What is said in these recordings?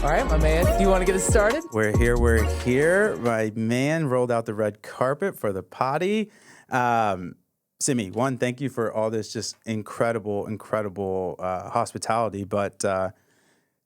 All right, my man. Do you want to get us started? We're here. My man rolled out the red carpet for the potty. Simi, one, thank you for all this just incredible hospitality. But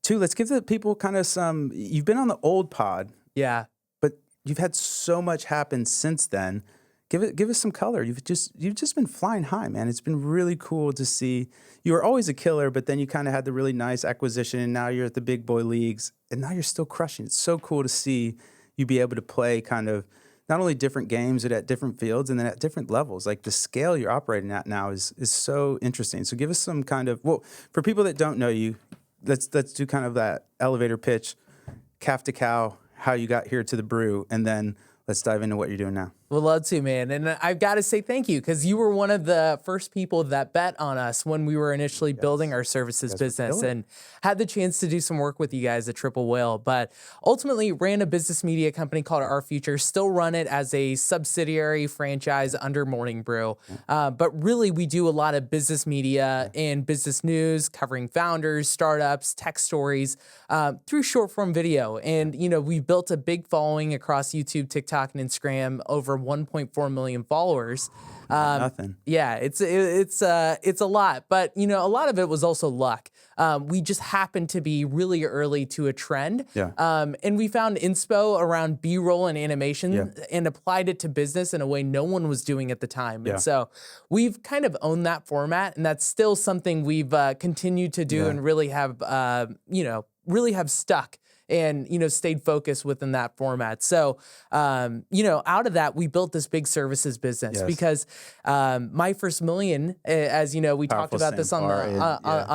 two, let's give the people kind of some, you've been on the old pod. Yeah. But you've had so much happen since then. Give us some color. You've just been flying high, man. It's been really cool to see. You were always a killer, but then you kind of had the really nice acquisition, and now you're at the big boy leagues, and now you're still crushing. It's so cool to see you be able to play kind of not only different games, but at different fields and then at different levels. Like the scale you're operating at now is so interesting. So give us some kind of, well, for people that don't know you, let's do kind of that elevator pitch, calf to cow, how you got here to the brew, and then let's dive into what you're doing now. Would love to, man. And I've got to say thank you, because you were one of the first people that bet on us when we were initially building our services business, and had the chance to do some work with you guys at Triple Whale. But ultimately ran a business media company called Our Future, still run it as a subsidiary franchise under Morning Brew. But really, we do a lot of business media and business news, covering founders, startups, tech stories through short form video. And, you know, we built a big following across YouTube, TikTok, and Instagram, over 1.4 million followers. Nothing. Yeah, it's a lot, but you know, a lot of it was also luck. We just happened to be really early to a trend. Yeah. And we found inspo around B-roll and animation and applied it to business in a way no one was doing at the time. Yeah. And so we've kind of owned that format, and that's still something we've continued to do and really have, really have stuck and, you know, stayed focused within that format. So, you know, out of that, we built this big services business because my first million, as you know, we talked about this on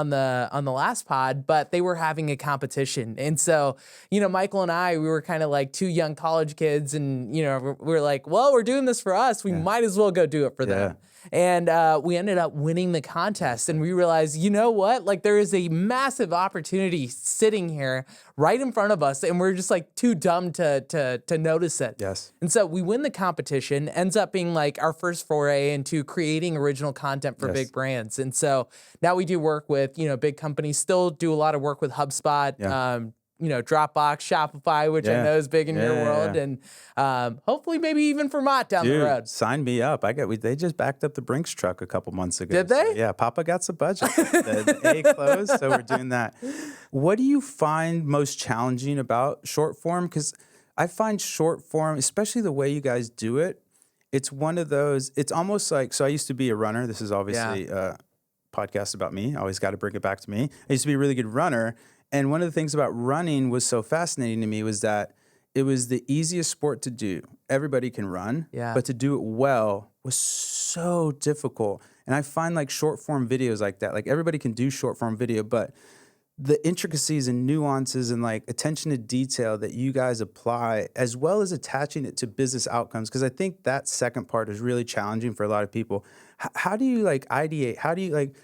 the last pod, but they were having a competition. And so, you know, Michael and I, we were kind of like two young college kids, and, you know, we're like, well, we're doing this for us. We might as well go do it for them. And we ended up winning the contest, and we realized, you know what? Like, there is a massive opportunity sitting here right in front of us, and we're just like too dumb to notice it. Yes. And so we win the competition, ends up being like our first foray into creating original content for big brands. And so now we do work with, you know, big companies, still do a lot of work with HubSpot, you know, Dropbox, Shopify, which I know is big in your world, and hopefully maybe even Vermont down the road. Sign me up. They just backed up the Brinks truck a couple months ago. Did they? So, yeah, Papa got some budget. the A closed, so we're doing that. What do you find most challenging about short form? Because I find short form, especially the way you guys do it, it's one of those, it's almost like, so I used to be a runner. This is obviously a podcast about me. I always got to bring it back to me. I used to be a really good runner. And one of the things about running was so fascinating to me was that it was the easiest sport to do. Everybody can run, but to do it well was so difficult. And I find like short form videos like that, like everybody can do short form video, but the intricacies and nuances and like attention to detail that you guys apply, as well as attaching it to business outcomes, because I think that second part is really challenging for a lot of people. How do you like ideate? How do you like,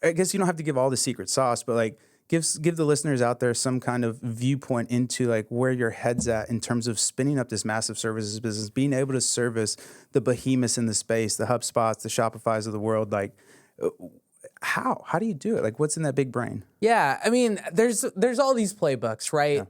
I guess you don't have to give all the secret sauce, but like, give the listeners out there some kind of viewpoint into like where your head's at in terms of spinning up this massive services business, being able to service the behemoths in the space, the HubSpots, the Shopifys of the world. Like, how do you do it? Like, what's in that big brain? Yeah, I mean, there's all these playbooks, right?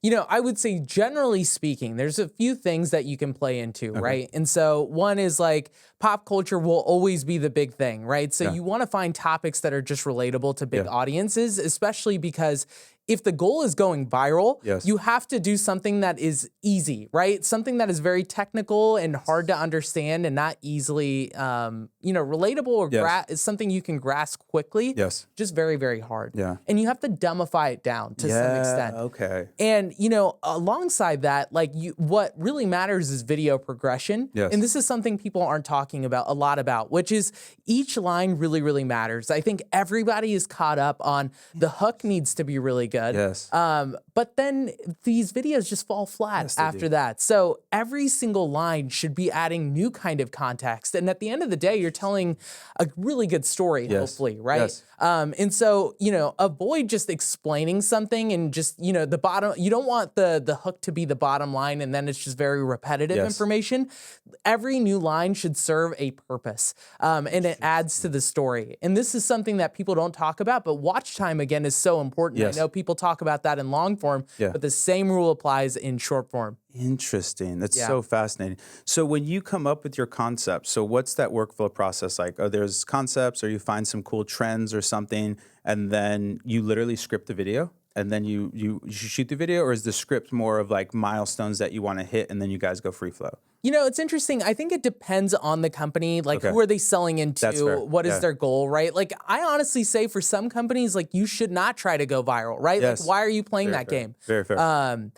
You know, I would say generally speaking, there's a few things that you can play into, right? And so one is like pop culture will always be the big thing, right? So you want to find topics that are just relatable to big audiences, especially because if the goal is going viral, you have to do something that is easy, right? Something that is very technical and hard to understand and not easily, you know, relatable or is something you can grasp quickly. Just very, very hard. And you have to dumbify it down to some extent. And, you know, alongside that, like what really matters is video progression. And this is something people aren't talking about a lot about, which is each line really, really matters. I think everybody is caught up on the hook needs to be really good. But then these videos just fall flat Yes, they after do. that. So every single line should be adding new kind of context. And at the end of the day, you're telling a really good story, Yes. hopefully, right? Yes. And so, avoid just explaining something and just, the bottom, you don't want the hook to be the bottom line and then it's just very repetitive Yes. information. Every new line should serve a purpose and it adds to the story. And this is something that people don't talk about, but watch time, again, is so important. Yes. I know people talk about that in long form, Yeah. but the same rule applies in short form. Interesting. That's Yeah. so fascinating. So when you come up with your concepts, so what's that workflow process like? Are there's concepts or you find some cool trends or something and then you literally script the video and then you shoot the video, or is the script more of like milestones that you want to hit and then you guys go free flow? It's interesting. I think it depends on the company. Like, Okay. who are they selling into? That's fair. What is Yeah. their goal, right? Like, I honestly say for some companies, like, you should not try to go viral, right? Yes. Like, why are you playing Very that fair. game? Very fair.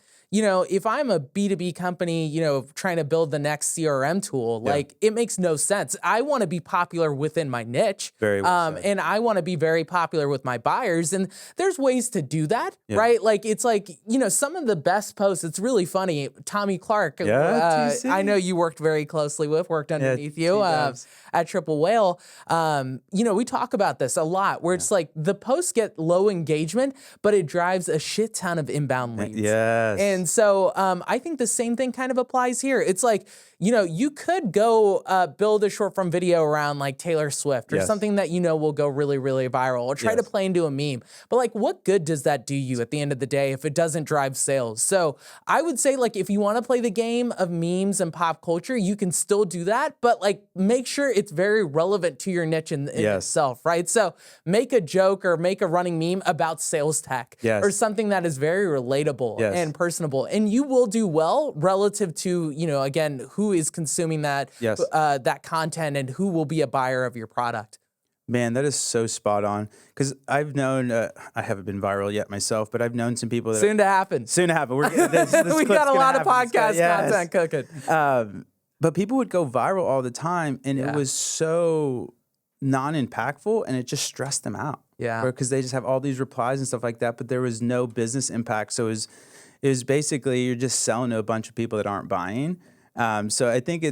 If I'm a B2B company, trying to build the next CRM tool, Yeah. like, it makes no sense. I want to be popular within my niche. Very well said. And I want to be very popular with my buyers. And there's ways to do that, right? Like, it's like, some of the best posts, it's really funny. Tommy Clark, Yeah, TC. I know you worked very closely with, worked underneath you T-dubs. at Triple Whale. We talk about this a lot, where it's like the posts get low engagement, but it drives a shit ton of inbound leads. Yes. And so I think the same thing kind of applies here. It's like, you could go build a short form video around like Taylor Swift or Yes. something that will go really, really viral, or try to Yes. play into a meme. But like, what good does that do you at the end of the day if it doesn't drive sales? So I would say, like, if you want to play the game of memes and pop culture, you can still do that, but like, make sure it's very relevant to your niche in Yes. itself, right? So make a joke or make a running meme about sales tech, Yes. or something that is very relatable Yes. and personable, and you will do well relative to, again, who is consuming that, Yes. that content and who will be a buyer of your product. Man, that is so spot on. Because I've known, I haven't been viral yet myself, but I've known some people that Soon to happen. soon to happen. We're this We clip's got a gonna lot of happen. podcast Yes. content cooking. But people would go viral all the time, and it Yeah. was so non-impactful, and it just stressed them out. Yeah. Because they just have all these replies and stuff like that, but there was no business impact. So it was basically you're just selling to a bunch of people that aren't buying. So I think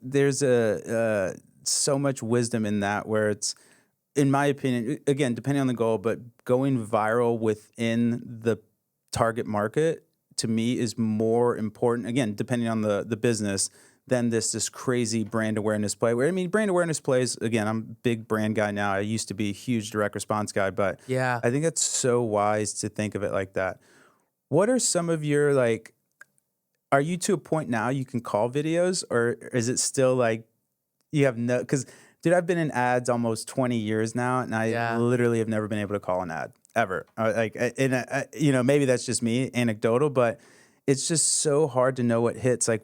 there's so much wisdom in that, where it's, in my opinion, again, depending on the goal, but going viral within the target market to me is more important, again, depending on the business, than this crazy brand awareness play. Where, I mean, brand awareness plays, again, I'm a big brand guy now. I used to be a huge direct response guy, but Yeah. I think it's so wise to think of it like that. What are some of your, like, are you to a point now you can call videos, or is it still like you have no, because dude, I've been in ads almost 20 years now, and I Yeah. literally have never been able to call an ad ever. Maybe that's just me, anecdotal, but it's just so hard to know what hits. Like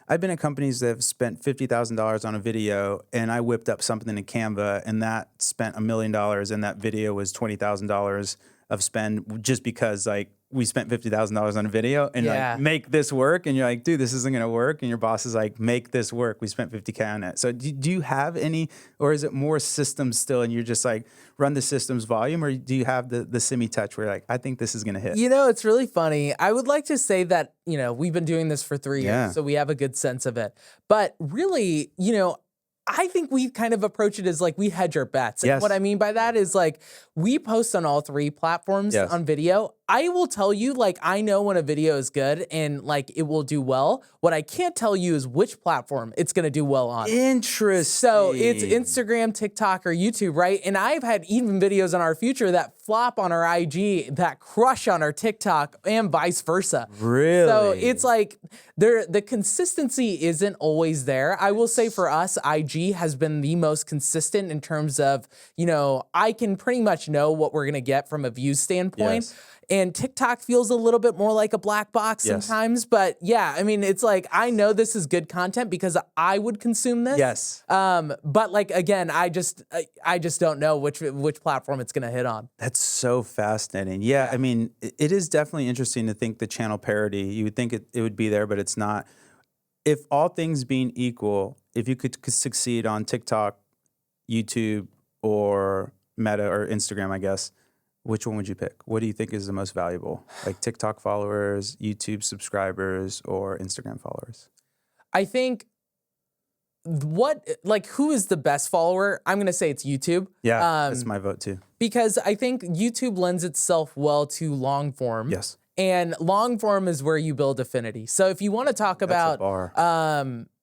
I've been at companies that have spent $50,000 on a video, and I whipped up something in Canva, and that spent $1 million, and that video was $20,000 of spend, just because like we spent $50,000 on a video, and Yeah. like, make this work, and you're like, dude, this isn't gonna work, and your boss is like, make this work. We spent $50K on it. So do you have any, or is it more systems still, and you're just like run the systems volume, or do you have the semi-touch where you're like, I think this is gonna hit? It's really funny. I would like to say that, we've been doing this for 3 Yeah. years, so we have a good sense of it. But really, I think we kind of approach it as like we hedge our bets. And Yes. what I mean by that is like we post on all 3 platforms Yes. on video. I will tell you, like, I know when a video is good and like it will do well. What I can't tell you is which platform it's going to do well on. Interesting. So it's Instagram, TikTok, or YouTube, right? And I've had even videos on our future that flop on our IG, that crush on our TikTok, and vice versa. Really? So it's like the consistency isn't always there. I will say for us, IG has been the most consistent in terms of, I can pretty much know what we're gonna get from a view standpoint. Yes. And TikTok feels a little bit more like a black box Yes. sometimes, but yeah, I mean, it's like, I know this is good content because I would consume this. Yes. But like, again, I just don't know which platform it's going to hit on. That's so fascinating. Yeah, I mean, it is definitely interesting to think the channel parity. You would think it would be there, but it's not. If all things being equal, if you could succeed on TikTok, YouTube, or Meta or Instagram, I guess, which one would you pick? What do you think is the most valuable? Like TikTok followers, YouTube subscribers, or Instagram followers? I think who is the best follower? I'm going to say it's YouTube. Yeah, that's my vote too. Because I think YouTube lends itself well to long form. Yes. And long form is where you build affinity. So if you want to talk about,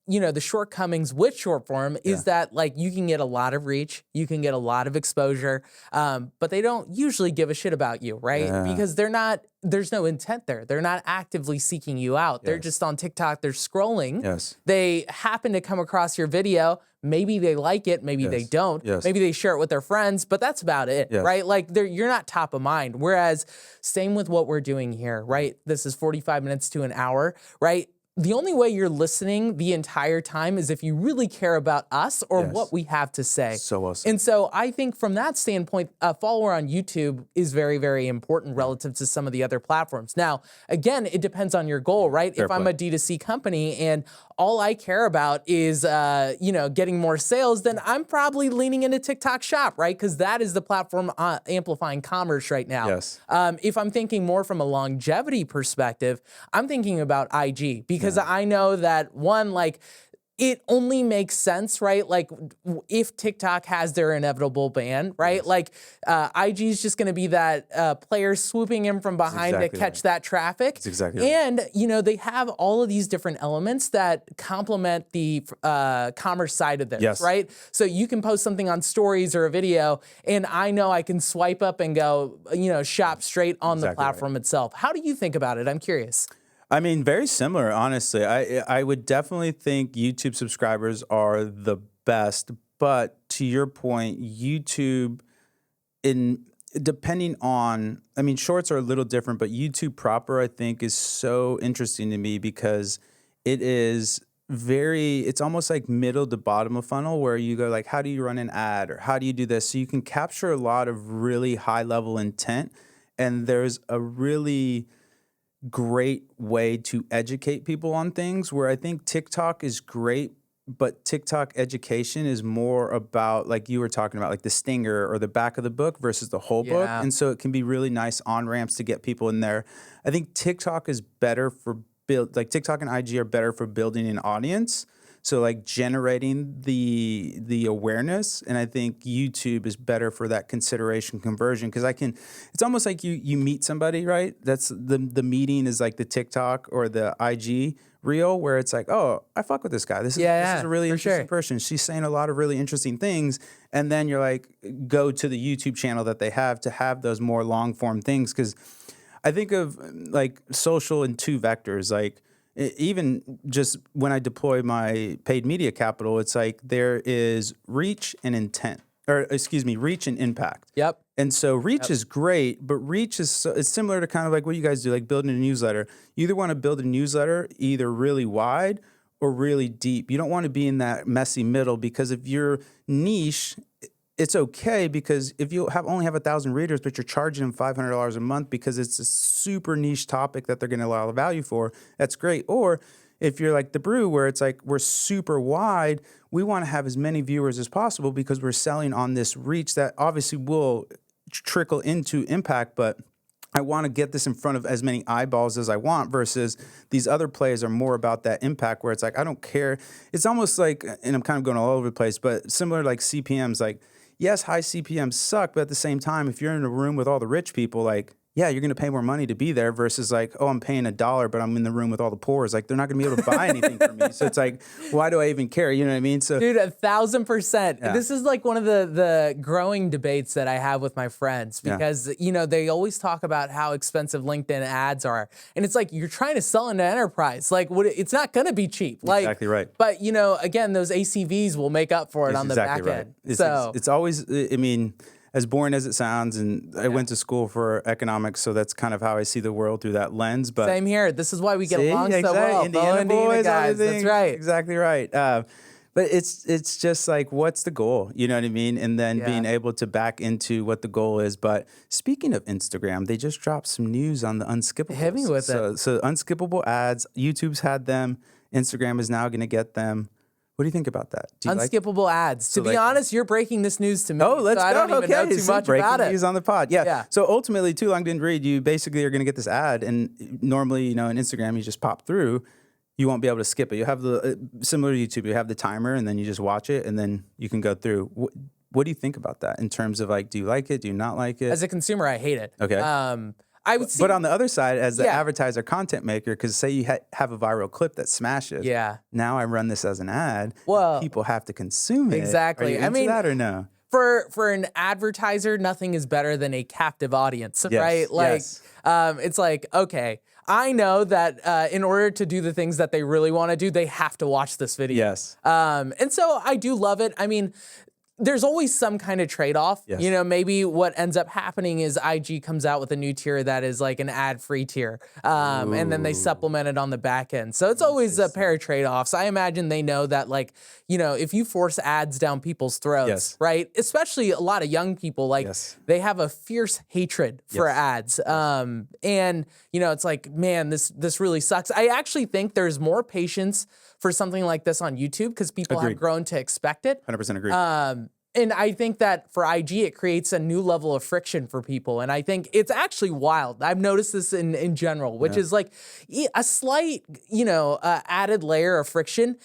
the shortcomings with short form is that like you can get a lot of reach, you can get a lot of exposure, but they don't usually give a shit about you, right? Yeah. Because there's no intent there. They're not actively seeking you out. They're just on TikTok, they're scrolling. Yes. They happen to come across your video. Maybe they like it, maybe they don't. Yes. Maybe they share it with their friends, but that's about it, right? Like you're not top of mind. Whereas same with what we're doing here, right? This is 45 minutes to an hour, right? The only way you're listening the entire time is if you really care about us or what we have to say. So well said. And so I think from that standpoint, a follower on YouTube is very, very important relative to some of the other platforms. Now, again, it depends on your goal, right? If I'm a D2C company and all I care about is, getting more sales, then I'm probably leaning into TikTok Shop, right? Because that is the platform amplifying commerce right now. Yes. If I'm thinking more from a longevity perspective, I'm thinking about IG because I know that it only makes sense, right? Like if TikTok has their inevitable ban, right? Like IG is just going to be that player swooping in from behind to catch that traffic. That's exactly and, they have all of these different elements that complement the commerce side of this, right? So you can post something on stories or a video, and I know I can swipe up and go, shop straight on the platform itself. How do you think about it? I'm curious. I mean, very similar, honestly. I would definitely think YouTube subscribers are the best, but to your point, YouTube, depending on, shorts are a little different, but YouTube proper, I think, is so interesting to me because it's almost like middle to bottom of funnel where you go like, how do you run an ad or how do you do this? So you can capture a lot of really high level intent, and there's a really great way to educate people on things where I think TikTok is great, but TikTok education is more about, like you were talking about, like the stinger or the back of the book versus the whole book. And so it can be really nice on-ramps to get people in there. I think TikTok is better for TikTok and IG are better for building an audience. So like generating the awareness, and I think YouTube is better for that consideration conversion because it's almost like you meet somebody, right? That's the meeting is like the TikTok or the IG reel where it's like, oh, I fuck with this guy. This is a really interesting person. She's saying a lot of really interesting things, and then you're like, go to the YouTube channel that they have to have those more long form things because I think of like social in two vectors, like. Even just when I deploy my paid media capital, it's like there is reach and reach and impact. Yep. And so reach is great, but reach it's similar to kind of like what you guys do, like building a newsletter. You either want to build a newsletter either really wide or really deep. You don't want to be in that messy middle because if you're niche, it's okay because if you only have 1,000 readers, but you're charging them $500 a month because it's a super niche topic that they're going to allow value for, that's great. Or if you're like The Brew, where it's like we're super wide, we want to have as many viewers as possible because we're selling on this reach that obviously will trickle into impact, but I want to get this in front of as many eyeballs as I want versus these other plays are more about that impact where it's like, I don't care. It's almost like, and I'm kind of going all over the place, but similar like CPMs, like, yes, high CPMs suck, but at the same time, if you're in a room with all the rich people, like, yeah, you're going to pay more money to be there versus like, oh, I'm paying $1, but I'm in the room with all the poors. Like, they're not going to be able to buy anything from me. So it's like, why do I even care? You know what I mean? So, dude, 1,000%. Yeah. This is like one of the growing debates that I have with my friends because, they always talk about how expensive LinkedIn ads are. And it's like, you're trying to sell into enterprise. Like, it's not going to be cheap. Like, exactly right. But, again, those ACVs will make up for it on the back end. It's always, as boring as it sounds, and I went to school for economics, so that's kind of how I see the world through that lens. But same here. This is why we get along so well. Indiana boys, guys. That's right. Exactly right. But it's just like, what's the goal? You know what I mean? And then being able to back into what the goal is. But speaking of Instagram, they just dropped some news on the unskippables. Hit me with it. So unskippable ads, YouTube's had them. Instagram is now going to get them. What do you think about that? Do you Unskippable ads. To be honest, you're breaking this news to me. Oh, let's so go. I don't even know too much breaking about it. news on the pod. Yeah. So ultimately, Too Long Didn't Read, you basically are going to get this ad, and normally, in Instagram, you just pop through. You won't be able to skip it. You have the similar to YouTube. You have the timer, and then you just watch it, and then you can go through. What do you think about that in terms of do you like it? Do you not like it? As a consumer, I hate it. Okay. I would see, but on the other side, as the advertiser, content maker, because say you have a viral clip that smashes. Yeah. Now I run this as an ad. Well, people have to consume it. Exactly. Are you into that or no? For an advertiser, nothing is better than a captive audience, right? It's like, okay, I know that in order to do the things that they really want to do, they have to watch this video. Yes. And so I do love it. I mean, there's always some kind of trade-off. Yes. Maybe what ends up happening is IG comes out with a new tier that is like an ad-free tier. And then they supplement it on the back end. So it's always a pair of trade-offs. I imagine they know that if you force ads down people's throats, right? Especially a lot of young people, they have a fierce hatred for ads. And it's like, man, this really sucks. I actually think there's more patience for something like this on YouTube because people have grown to expect it. 100% agree. And I think that for IG, it creates a new level of friction for people. And I think it's actually wild. I've noticed this in general, which is like a slight, added layer of friction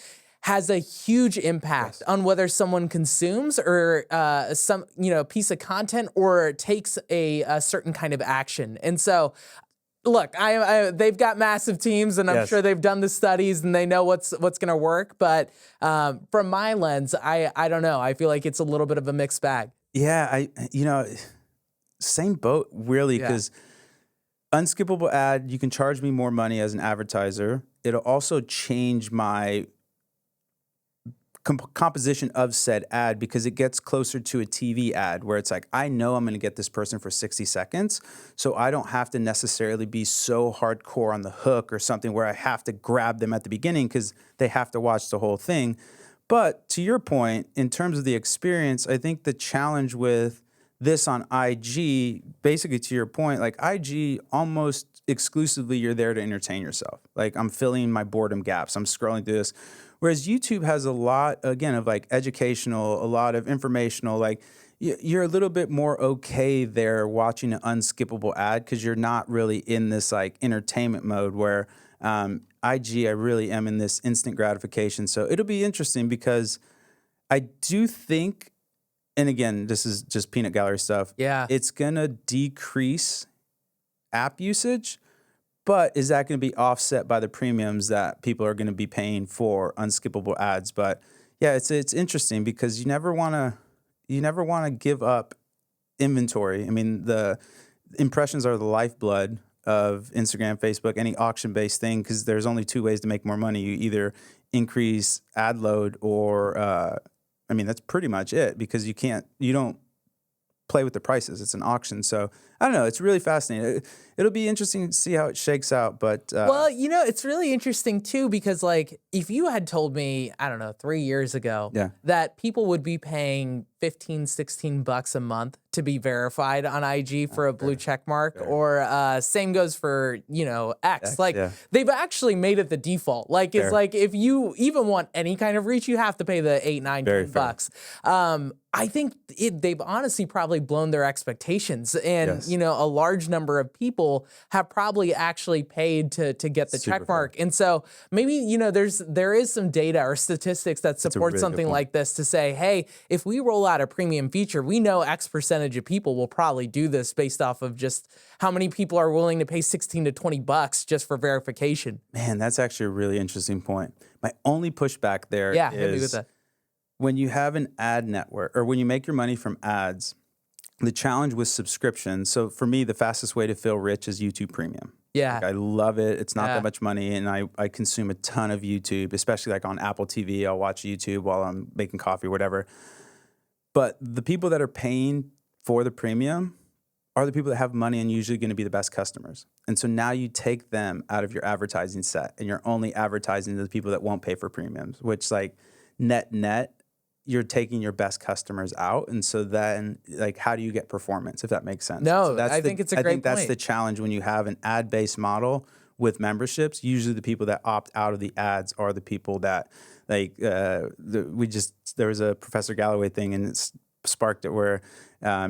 has a huge impact on whether someone consumes or some piece of content or takes a certain kind of action. And so look, they've got massive teams, and I'm sure they've done the studies and they know what's going to work. But from my lens, I don't know. I feel like it's a little bit of a mixed bag. Yeah, same boat really, because unskippable ad, you can charge me more money as an advertiser. It'll also change my composition of said ad because it gets closer to a TV ad where it's like, I know I'm going to get this person for 60 seconds. So I don't have to necessarily be so hardcore on the hook or something where I have to grab them at the beginning because they have to watch the whole thing. But to your point, in terms of the experience, I think the challenge with this on IG, basically to your point, IG almost exclusively you're there to entertain yourself. I'm filling my boredom gaps. I'm scrolling through this. Whereas YouTube has a lot, again, of educational, a lot of informational, you're a little bit more okay there watching an unskippable ad because you're not really in this entertainment mode where IG, I really am in this instant gratification. So it'll be interesting because I do think, and again, this is just peanut gallery stuff. Yeah. It's going to decrease app usage. But is that going to be offset by the premiums that people are going to be paying for unskippable ads? But yeah, it's interesting because you never want to give up inventory. I mean, the impressions are the lifeblood of Instagram, Facebook, any auction-based thing because there's only two ways to make more money. You either increase ad load or that's pretty much it because you don't play with the prices. It's an auction. So I don't know. It's really fascinating. It'll be interesting to see how it shakes out. But well, it's really interesting too because if you had told me, I don't know, 3 years ago that people would be paying $15-16 a month to be verified on IG for a blue check mark, or same goes for X. They've actually made it the default. It's if you even want any kind of reach, you have to pay the $8, $9, $10. I think they've honestly probably blown their expectations, and a large number of people have probably actually paid to get the check mark. And so maybe there is some data or statistics that support something like this to say, hey, if we roll out a premium feature, we know X percentage of people will probably do this based off of just how many people are willing to pay $16 to $20 just for verification. Man, that's actually a really interesting point. My only pushback there hit me with that. When you have an ad network or when you make your money from ads, the challenge with subscriptions. So for me, the fastest way to feel rich is YouTube Premium. Yeah. I love it. It's not that much money. And I consume a ton of YouTube, especially on Apple TV. I'll watch YouTube while I'm making coffee or whatever. But the people that are paying for the premium are the people that have money and usually going to be the best customers. And so now you take them out of your advertising set and you're only advertising to the people that won't pay for premiums, which net, you're taking your best customers out. And so then how do you get performance, if that makes sense? No, so I think it's a great point. I think that's the challenge when you have an ad-based model with memberships, usually the people that opt out of the ads are the people that like there was a Professor Galloway thing, and it's sparked it where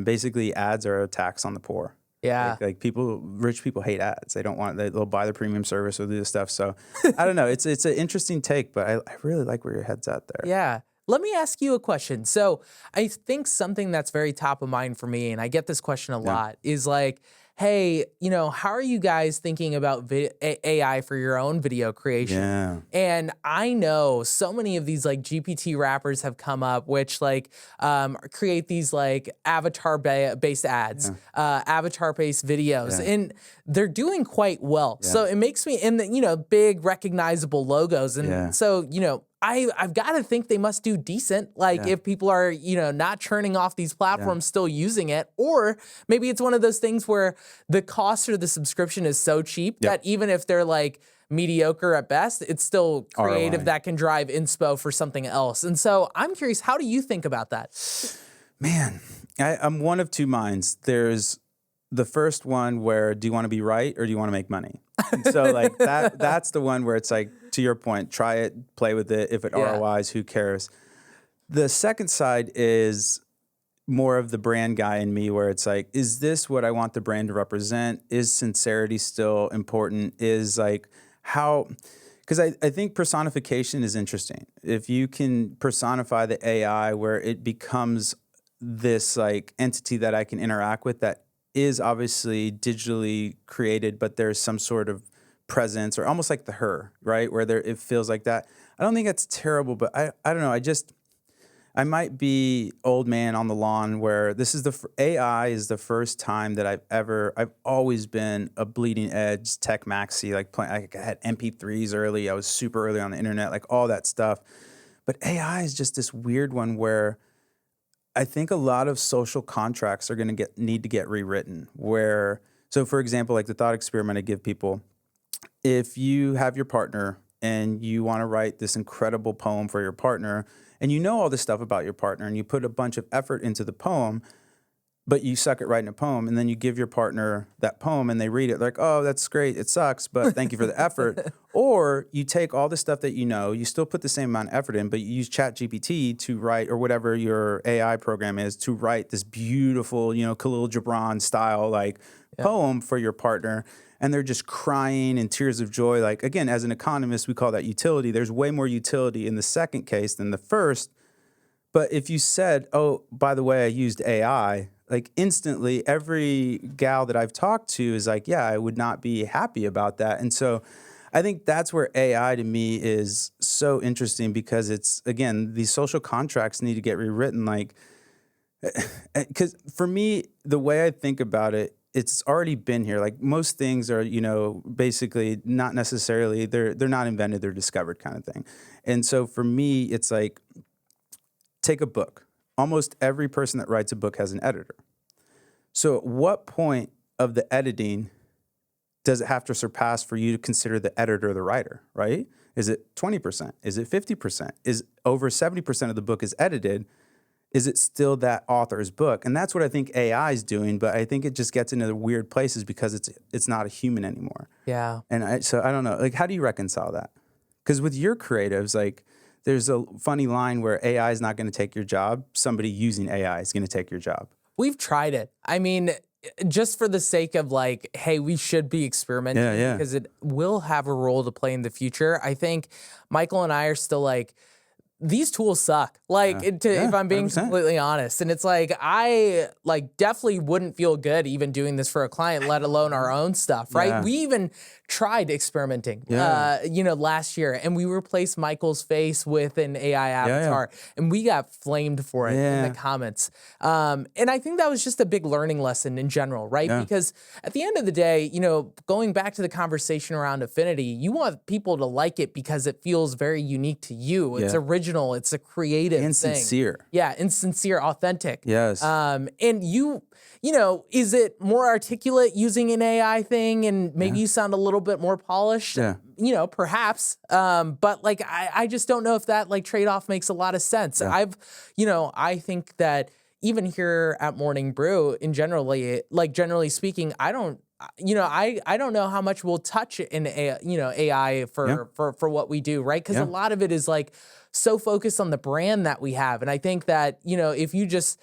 basically ads are a tax on the poor. Yeah. Like rich people hate ads. They'll buy the premium service or do this stuff. So I don't know. It's an interesting take, but I really like where your head's at there. Yeah. Let me ask you a question. So I think something that's very top of mind for me, and I get this question a lot, is like, hey, how are you guys thinking about AI for your own video creation? Yeah. And I know so many of these like GPT wrappers have come up, which like create these like avatar-based ads, avatar-based videos, and they're doing quite well. So it makes me, and big recognizable logos, and so I've got to think they must do decent. Like if people are, not churning off these platforms, still using it, or maybe it's one of those things where the cost for the subscription is so cheap that even if they're like mediocre at best, it's still creative ROI. that can drive inspo for something else. And so I'm curious, how do you think about that? Man, I'm one of two minds. There's the first one where do you want to be right or do you want to make money? And so like that's the one where it's like, to your point, try it, play with it. If it ROIs, who cares? The second side is more of the brand guy in me, where it's like, is this what I want the brand to represent? Is sincerity still important? Is like how, because I think personification is interesting. If you can personify the AI where it becomes this like entity that I can interact with that is obviously digitally created, but there's some sort of presence, or almost like the Her, right? Where it feels like that. I don't think that's terrible, but I don't know. I might be old man on the lawn where this is AI is the first time that I've always been a bleeding edge tech maxi, like I had MP3s early. I was super early on the internet, like all that stuff. But AI is just this weird one where I think a lot of social contracts are going to need to get rewritten. So for example, like the thought experiment I give people, if you have your partner and you want to write this incredible poem for your partner, and you know all this stuff about your partner, and you put a bunch of effort into the poem, but you suck at writing a poem, and then you give your partner that poem and they read it, they're like, oh, that's great, it sucks, but thank you for the effort. Or you take all the stuff that you still put the same amount of effort in, but you use ChatGPT to write, or whatever your AI program is, to write this beautiful, Khalil Gibran style poem for your partner. And they're just crying in tears of joy. Like, again, as an economist, we call that utility. There's way more utility in the second case than the first. But if you said, oh, by the way, I used AI, like instantly every gal that I've talked to is like, yeah, I would not be happy about that. And so I think that's where AI to me is so interesting, because it's, again, these social contracts need to get rewritten. Like, because for me, the way I think about it, it's already been here. Like most things are, basically not necessarily, they're not invented, they're discovered kind of thing. And so for me, it's like, take a book. Almost every person that writes a book has an editor. So at what point of the editing does it have to surpass for you to consider the editor the writer, right? Is it 20%? Is it 50%? Is over 70% of the book is edited? Is it still that author's book? And that's what I think AI is doing, but I think it just gets into the weird places because it's not a human anymore. Yeah. And so I don't know, like, how do you reconcile that? Because with your creatives, like, there's a funny line where AI is not going to take your job. Somebody using AI is going to take your job. We've tried it. I mean, just for the sake of like, hey, we should be experimenting because it will have a role to play in the future. I think Michael and I are still like, these tools suck. Like, if I'm being 100%. Completely honest. And it's like, I like definitely wouldn't feel good even doing this for a client, let alone our own stuff, right? We even tried experimenting, last year, and we replaced Michael's face with an AI avatar, and we got flamed for it in the comments. And I think that was just a big learning lesson in general, right? Because at the end of the day, going back to the conversation around affinity, you want people to like it because it feels very unique to you. It's original. It's a creative and thing. Sincere. Yeah, and sincere, authentic. Yes. And is it more articulate using an AI thing, and maybe you sound a little bit more polished? Yeah. Perhaps. But like, I just don't know if that like trade-off makes a lot of sense. I think that even here at Morning Brew, generally speaking, I I don't know how much we'll touch in AI for what we do, right? Because a lot of it is like so focused on the brand that we have, and I think that if you just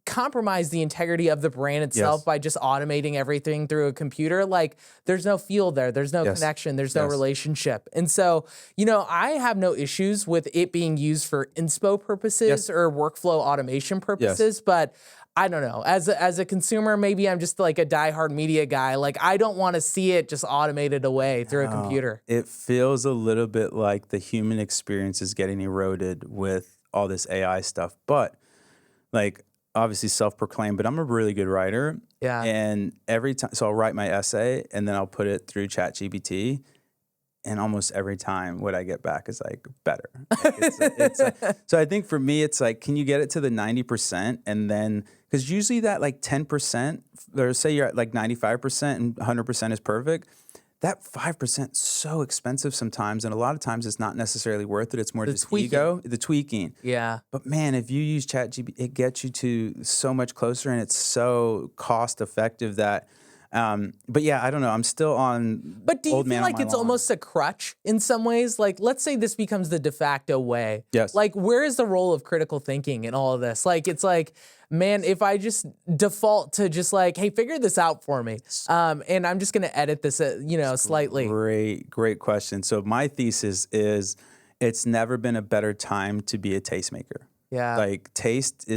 compromise the integrity of the brand itself by just automating everything through a computer, like there's no feel there, there's no connection, there's no relationship. And so, I have no issues with it being used for inspo purposes or workflow automation purposes, but I don't know. As a consumer, maybe I'm just like a diehard media guy. Like I don't want to see it just automated away through a computer. It feels a little bit like the human experience is getting eroded with all this AI stuff. But like obviously self-proclaimed, but I'm a really good writer. Yeah. And every time, so I'll write my essay and then I'll put it through ChatGPT. And almost every time what I get back is like better. Like so I think for me, it's like, can you get it to the 90%? And then, because usually that like 10%, or say you're at like 95% and 100% is perfect, that 5% is so expensive sometimes. And a lot of times it's not necessarily worth it. It's more just ego, the tweaking. Yeah. But man, if you use ChatGPT, it gets you to so much closer and it's so cost effective that, but yeah, I don't know. I'm still on. But do you feel like it's almost a crutch in some ways? Like, let's say this becomes the de facto way. Yes. Like, where is the role of critical thinking in all of this? Like, it's like, man, if I just default to just like, hey, figure this out for me, and I'm just going to edit this, slightly. Great question. So my thesis is, it's never been a better time to be a tastemaker. Yeah. Like taste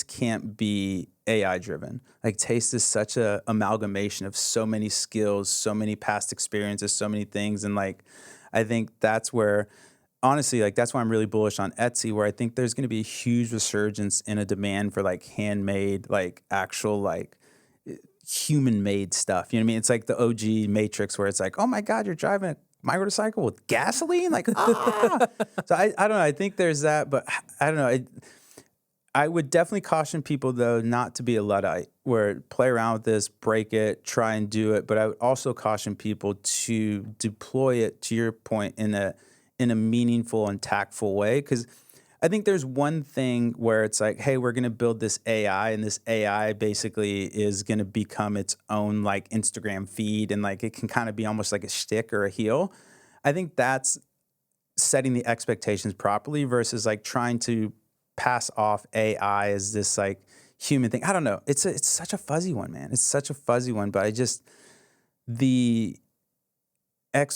can't be AI driven. Like taste is such a amalgamation of so many skills, so many past experiences, so many things. And like, I think that's where, honestly, like that's why I'm really bullish on Etsy, where I think there's going to be a huge resurgence in a demand for like handmade, like actual, like human made stuff. You know what I mean? It's like the OG Matrix where it's like, oh my God, you're driving a motorcycle with gasoline? Like, ah. So I don't know. I think there's that, but I don't know. I would definitely caution people, though, not to be a Luddite, where play around with this, break it, try and do it. But I would also caution people to deploy it, to your point, in a meaningful and tactful way. Because I think there's one thing where it's like, hey, we're going to build this AI, and this AI basically is going to become its own like Instagram feed, and like it can kind of be almost like a shtick or a heel. I think that's setting the expectations properly versus like trying to pass off AI as this like human thing. I don't know. It's such a fuzzy one, man. It's such a fuzzy one. But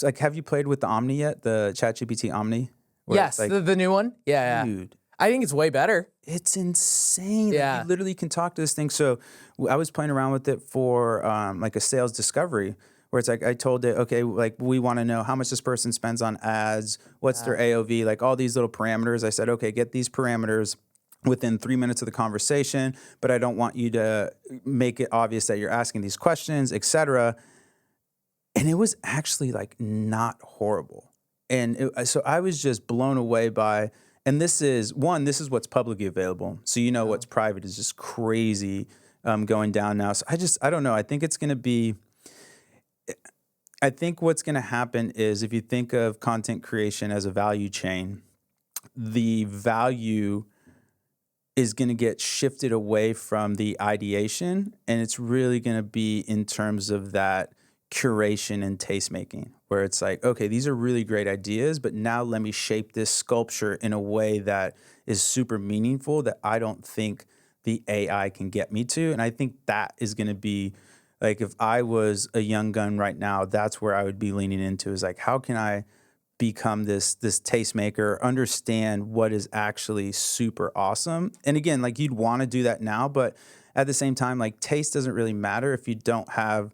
like, have you played with the Omni yet? The ChatGPT Omni? Yes, like, the new one. Yeah, dude, I think it's way better. It's insane. Yeah, like, you literally can talk to this thing. So I was playing around with it for like a sales discovery, where it's like I told it, okay, like we want to know how much this person spends on ads, what's their AOV, like all these little parameters. I said, okay, get these parameters within 3 minutes of the conversation, but I don't want you to make it obvious that you're asking these questions, etc. And it was actually like not horrible. And so I was just blown away by, and this is what's publicly available. So what's private is just crazy going down now. So I don't know. I think what's going to happen is, if you think of content creation as a value chain, the value is going to get shifted away from the ideation, and it's really going to be in terms of that curation and tastemaking, where it's like, okay, these are really great ideas, but now let me shape this sculpture in a way that is super meaningful that I don't think the AI can get me to. And I think that is going to be, like, if I was a young gun right now, that's where I would be leaning into, is like, how can I become this tastemaker, understand what is actually super awesome? And again, like, you'd want to do that now, but at the same time, like, taste doesn't really matter if you don't have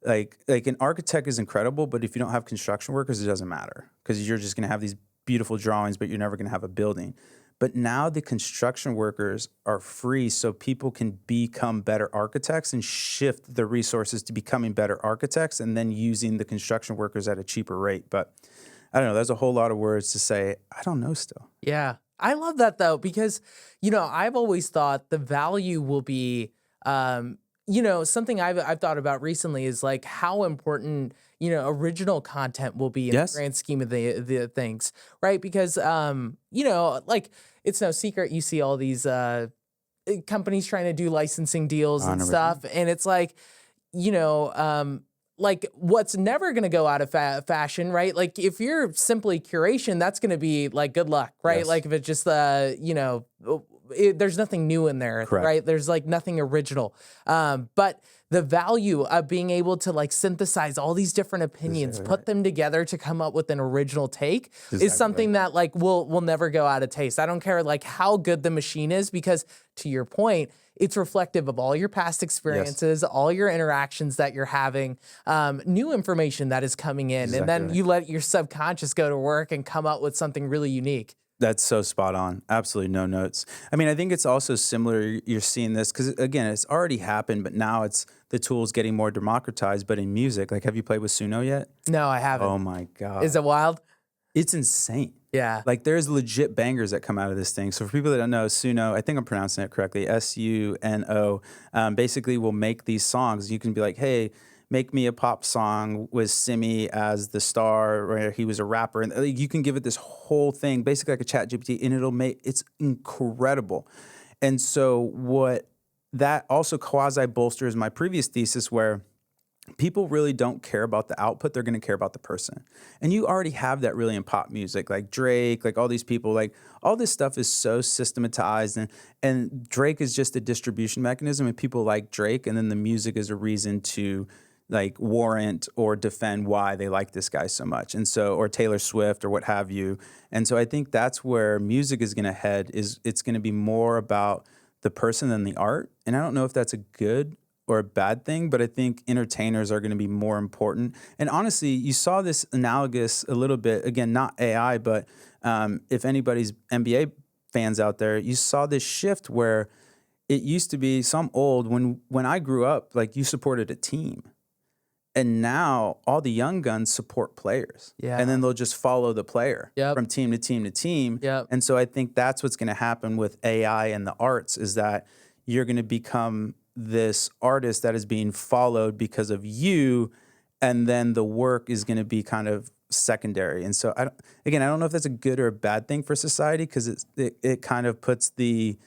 like an architect is incredible, but if you don't have construction workers, it doesn't matter, because you're just going to have these beautiful drawings, but you're never going to have a building. But now the construction workers are free, so people can become better architects and shift the resources to becoming better architects, and then using the construction workers at a cheaper rate. But I don't know. There's a whole lot of words to say. I don't know still. Yeah. I love that, though, because, I've always thought the value will be, something I've thought about recently is like how important, original content will be in the grand scheme of the things, right? Because, like, it's no secret you see all these companies trying to do licensing deals and 100%. stuff. And it's like, like what's never going to go out of fashion, right? Like if you're simply curation, that's going to be like, good luck, right? Yes. Like if it's just, there's nothing new in there, Correct. right? There's like nothing original. But the value of being able to like synthesize all these different opinions, put them together to come up with an original take is something that like will never go out of taste. I don't care like how good the machine is, because to your point, it's reflective of all your past experiences, all your interactions that you're having, new information that is coming in, and then you let your subconscious go to work and come up with something really unique. That's so spot on. Absolutely no notes. I mean, I think it's also similar. You're seeing this because, again, it's already happened, but now it's the tools getting more democratized. But in music, like, have you played with Suno yet? No, I haven't. Oh my God. Is it wild? It's insane. Yeah. Like, there's legit bangers that come out of this thing. So for people that don't know, Suno, I think I'm pronouncing it correctly, Suno, basically will make these songs. You can be like, hey, make me a pop song with Simi as the star, where he was a rapper. And you can give it this whole thing, basically like a chat GPT, and it's incredible. And so what that also quasi bolsters my previous thesis, where people really don't care about the output, they're going to care about the person. And you already have that really in pop music, like Drake, like all these people, like all this stuff is so systematized, and Drake is just a distribution mechanism, and people like Drake, and then the music is a reason to like warrant or defend why they like this guy so much. And so, or Taylor Swift or what have you. And so I think that's where music is going to head, is it's going to be more about the person than the art. And I don't know if that's a good or a bad thing, but I think entertainers are going to be more important. And honestly, you saw this analogous a little bit, again, not AI, but if anybody's NBA fans out there, you saw this shift where it used to be, so I'm old, when I grew up, like you supported a team. And now all the young guns support players. Yeah. And then they'll just follow the player from team to team to team. Yep. And so I think that's what's going to happen with AI and the arts, is that you're going to become this artist that is being followed because of you, and then the work is going to be kind of secondary. And so I don't know if that's a good or a bad thing for society, because it kind of puts the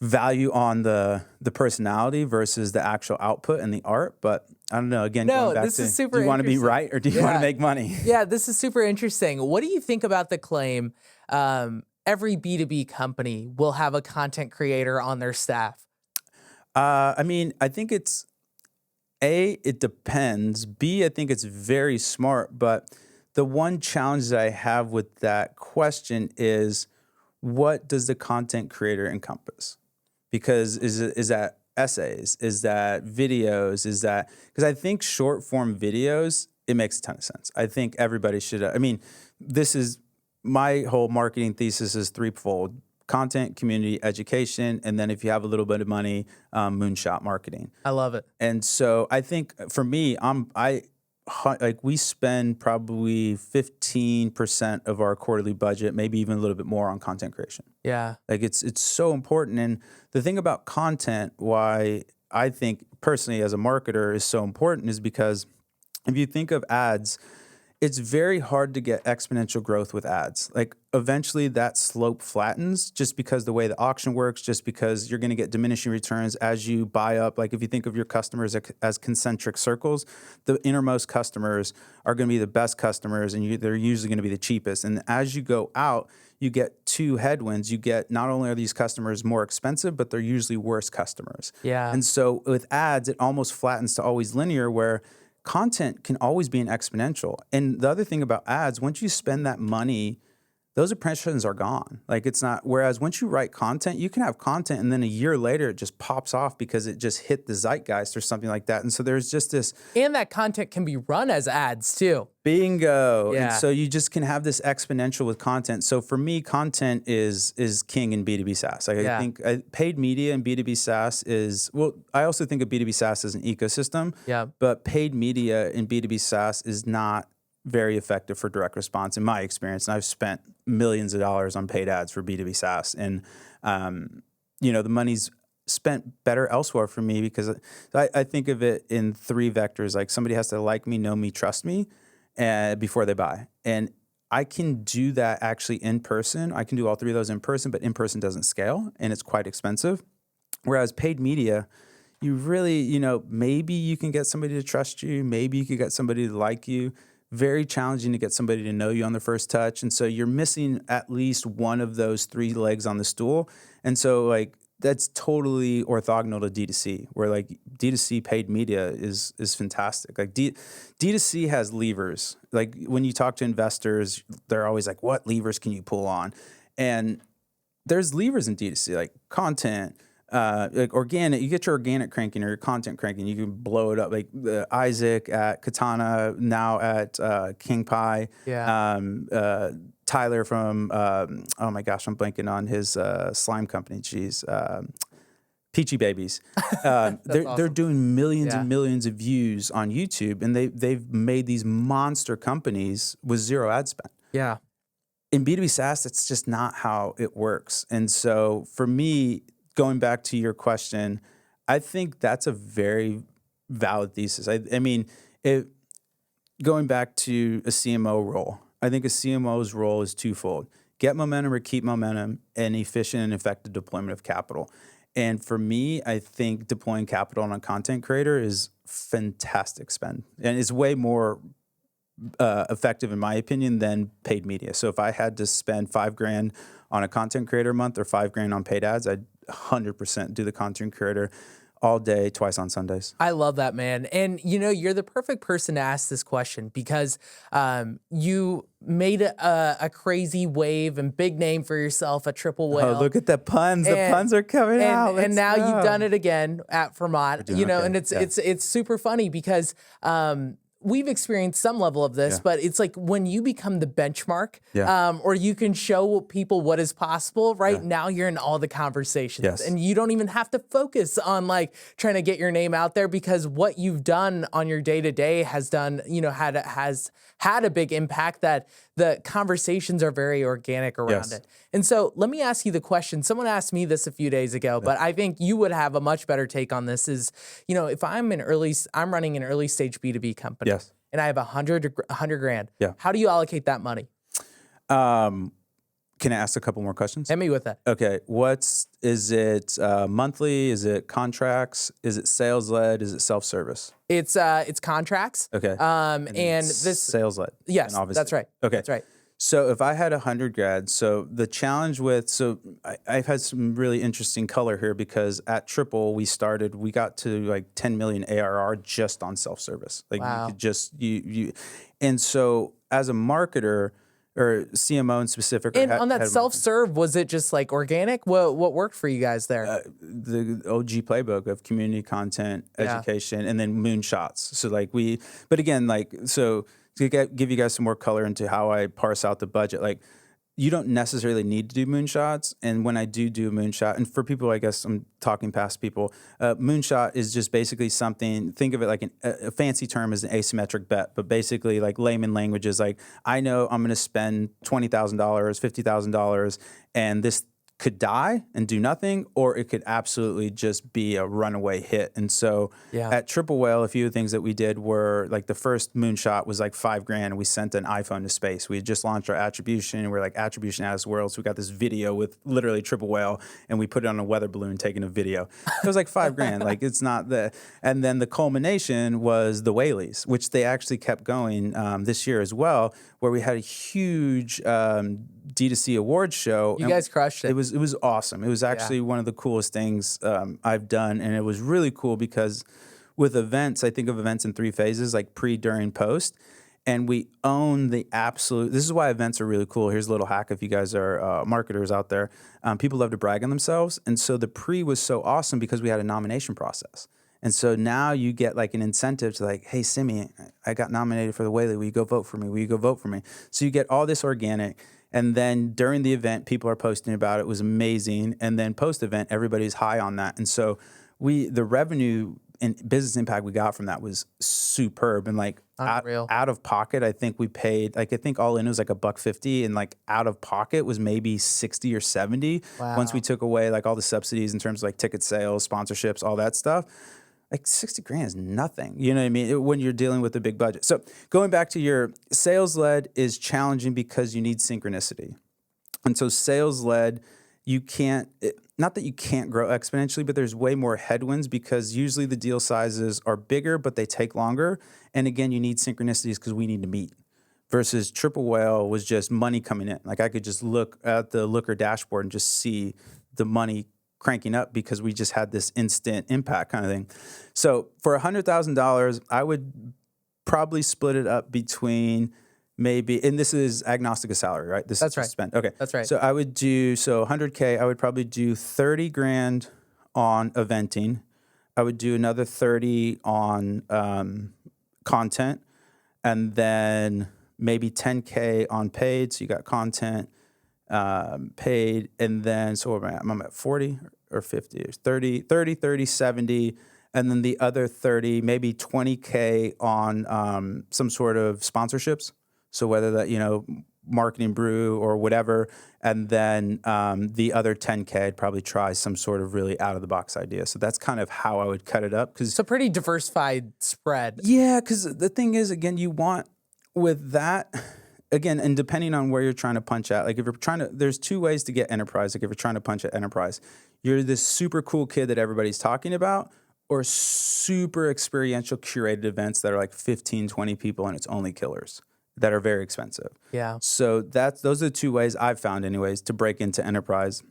value on the personality versus the actual output and the art. But I don't know. Again, going back this to, is super do you want to be interesting. right or do you want to make money? Yeah, this is super interesting. What do you think about the claim every B2B company will have a content creator on their staff? I mean, I think it's A, it depends. B, I think it's very smart. But the one challenge that I have with that question is, what does the content creator encompass? Because is that essays? Is that videos? Is that, because I think short form videos, it makes a ton of sense. I think everybody should, I mean, this is my whole marketing thesis is threefold: content, community, education, and then if you have a little bit of money, moonshot marketing. I love it. And so I think for me, we spend probably 15% of our quarterly budget, maybe even a little bit more, on content creation. Yeah. Like it's so important. And the thing about content, why I think personally as a marketer is so important, is because if you think of ads, it's very hard to get exponential growth with ads. Like eventually that slope flattens, just because the way the auction works, just because you're going to get diminishing returns as you buy up. Like if you think of your customers as concentric circles, the innermost customers are going to be the best customers, and they're usually going to be the cheapest. And as you go out, you get two headwinds. You get, not only are these customers more expensive, but they're usually worse customers. Yeah. And so with ads, it almost flattens to always linear, where content can always be an exponential. And the other thing about ads, once you spend that money, those impressions are gone. Like it's not, whereas once you write content, you can have content and then a year later it just pops off because it just hit the zeitgeist or something like that. And so there's just this. And that content can be run as ads too. Bingo. Yeah. And so you just can have this exponential with content. So for me, content is king in B2B SaaS. Like I think paid media in B2B SaaS is, well, I also think of B2B SaaS as an ecosystem. Yeah. But paid media in B2B SaaS is not very effective for direct response in my experience. And I've spent millions of dollars on paid ads for B2B SaaS. And, the money's spent better elsewhere for me, because I think of it in three vectors. Like somebody has to like me, know me, trust me, before they buy. And I can do that actually in person. I can do all three of those in person, but in person doesn't scale and it's quite expensive. Whereas paid media, you really, maybe you can get somebody to trust you. Maybe you could get somebody to like you. Very challenging to get somebody to know you on the first touch. And so you're missing at least one of those three legs on the stool. And so like, that's totally orthogonal to D2C, where like D2C paid media is fantastic. Like D2C has levers. Like when you talk to investors, they're always like, what levers can you pull on? And there's levers in D2C, like content, like organic. You get your organic cranking or your content cranking, you can blow it up. Like Isaac at Katana, now at King Pie. Yeah. Tyler from, oh my gosh, I'm blanking on his slime company. Geez, Peachy Babies. They're doing millions and millions of views on YouTube, and they've made these monster companies with zero ad spend. Yeah. In B2B SaaS, it's just not how it works. And so for me, going back to your question, I think that's a very valid thesis. I mean, going back to a CMO role, I think a CMO's role is twofold: get momentum or keep momentum, and efficient and effective deployment of capital. And for me, I think deploying capital on a content creator is fantastic spend, and it's way more effective, in my opinion, than paid media. So if I had to spend $5,000 on a content creator a month or $5,000 on paid ads, I'd 100% do the content creator all day, twice on Sundays. I love that, man. And you're the perfect person to ask this question because you made a crazy wave and big name for yourself at Triple Whale. Oh, look at the puns. The puns are coming out. And now you've done it again at Vermont, and it's super funny because we've experienced some level of this, but it's like when you become the benchmark, or you can show people what is possible, right? Now you're in all the conversations and you don't even have to focus on like trying to get your name out there because what you've done on your day-to-day has done, has had a big impact that the conversations are very organic around it. And so let me ask you the question. Someone asked me this a few days ago, but I think you would have a much better take on this is, if I'm running an early stage B2B company and I have 100 grand, how do you allocate that money? Can I ask a couple more questions? Hit me with that. Okay. Is it monthly? Is it contracts? Is it sales led? Is it self-service? It's contracts. Okay. And this sales led. Yes, that's right. Okay. That's right. So if I had 100 grads, so the challenge I've had some really interesting color here because at Triple we got to like 10 million ARR just on self-service. Like you could just, and so as a marketer or CMO in specific. And on that self-serve, was it just like organic? What worked for you guys there? The OG playbook of community content, education, and then moonshots. So like but again, so to give you guys some more color into how I parse out the budget, like you don't necessarily need to do moonshots. And when I do a moonshot, and for people, I guess I'm talking past people, moonshot is just basically something, think of it like a fancy term is an asymmetric bet, but basically like layman language is like, I know I'm going to spend $20,000, $50,000, and this could die and do nothing, or it could absolutely just be a runaway hit. And so at Triple Whale, a few of the things that we did were like the first moonshot was like $5,000 and we sent an iPhone to space. We had just launched our attribution and we're like attribution out of this world. So we got this video with literally Triple Whale and we put it on a weather balloon taking a video. It was like $5,000. Like it's not and then the culmination was the Whaleys, which they actually kept going this year as well, where we had a huge D2C awards show. You guys crushed it. It was awesome. It was actually one of the coolest things I've done, and it was really cool because with events, I think of events in 3 phases, like pre, during, post, and we own the absolute. This is why events are really cool. Here's a little hack if you guys are marketers out there. People love to brag on themselves, and so the pre was so awesome because we had a nomination process. And so now you get like an incentive to like, hey, Simi, I got nominated for the Whaley. Will you go vote for me? Will you go vote for me? So you get all this organic. And then during the event, people are posting about it. It was amazing. And then post-event, everybody's high on that. And so the revenue and business impact we got from that was superb. And like out of pocket, I think we paid, like I think all in it was like $150, and like out of pocket was maybe 60 or 70 once we took away like all the subsidies in terms of like ticket sales, sponsorships, all that stuff. like 60 grand is nothing. You know what I mean? When you're dealing with a big budget. So going back to your sales-led is challenging because you need synchronicity. And so sales-led, you can't, not that you can't grow exponentially, but there's way more headwinds because usually the deal sizes are bigger, but they take longer. And again, you need synchronicities because we need to meet. Versus Triple Whale was just money coming in. Like I could just look at the Looker dashboard and just see the money cranking up because we just had this instant impact kind of thing. So for $100,000, I would probably split it up between maybe, and this is agnostic of salary, right? That's right. Spend. Okay. That's right. So I would do, 100K, I would probably do 30 grand on eventing. I would do another 30 on content, and then maybe 10K on paid. So you got content, paid, and then, so what am I at? I'm at 40 or 50 or 30, 70, and then the other 30, maybe 20K on some sort of sponsorships. So whether that, marketing brew or whatever, and then the other 10K, I'd probably try some sort of really out of the box idea. So that's kind of how I would cut it up. It's a pretty diversified spread. Yeah, because the thing is, again, you want with that, again, and depending on where you're trying to punch at, like if you're trying to, there's two ways to get enterprise. Like if you're trying to punch at enterprise, you're this super cool kid that everybody's talking about, or super experiential curated events that are like 15, 20 people and it's only killers that are very expensive. Yeah. So those are the two ways I've found anyways to break into enterprise.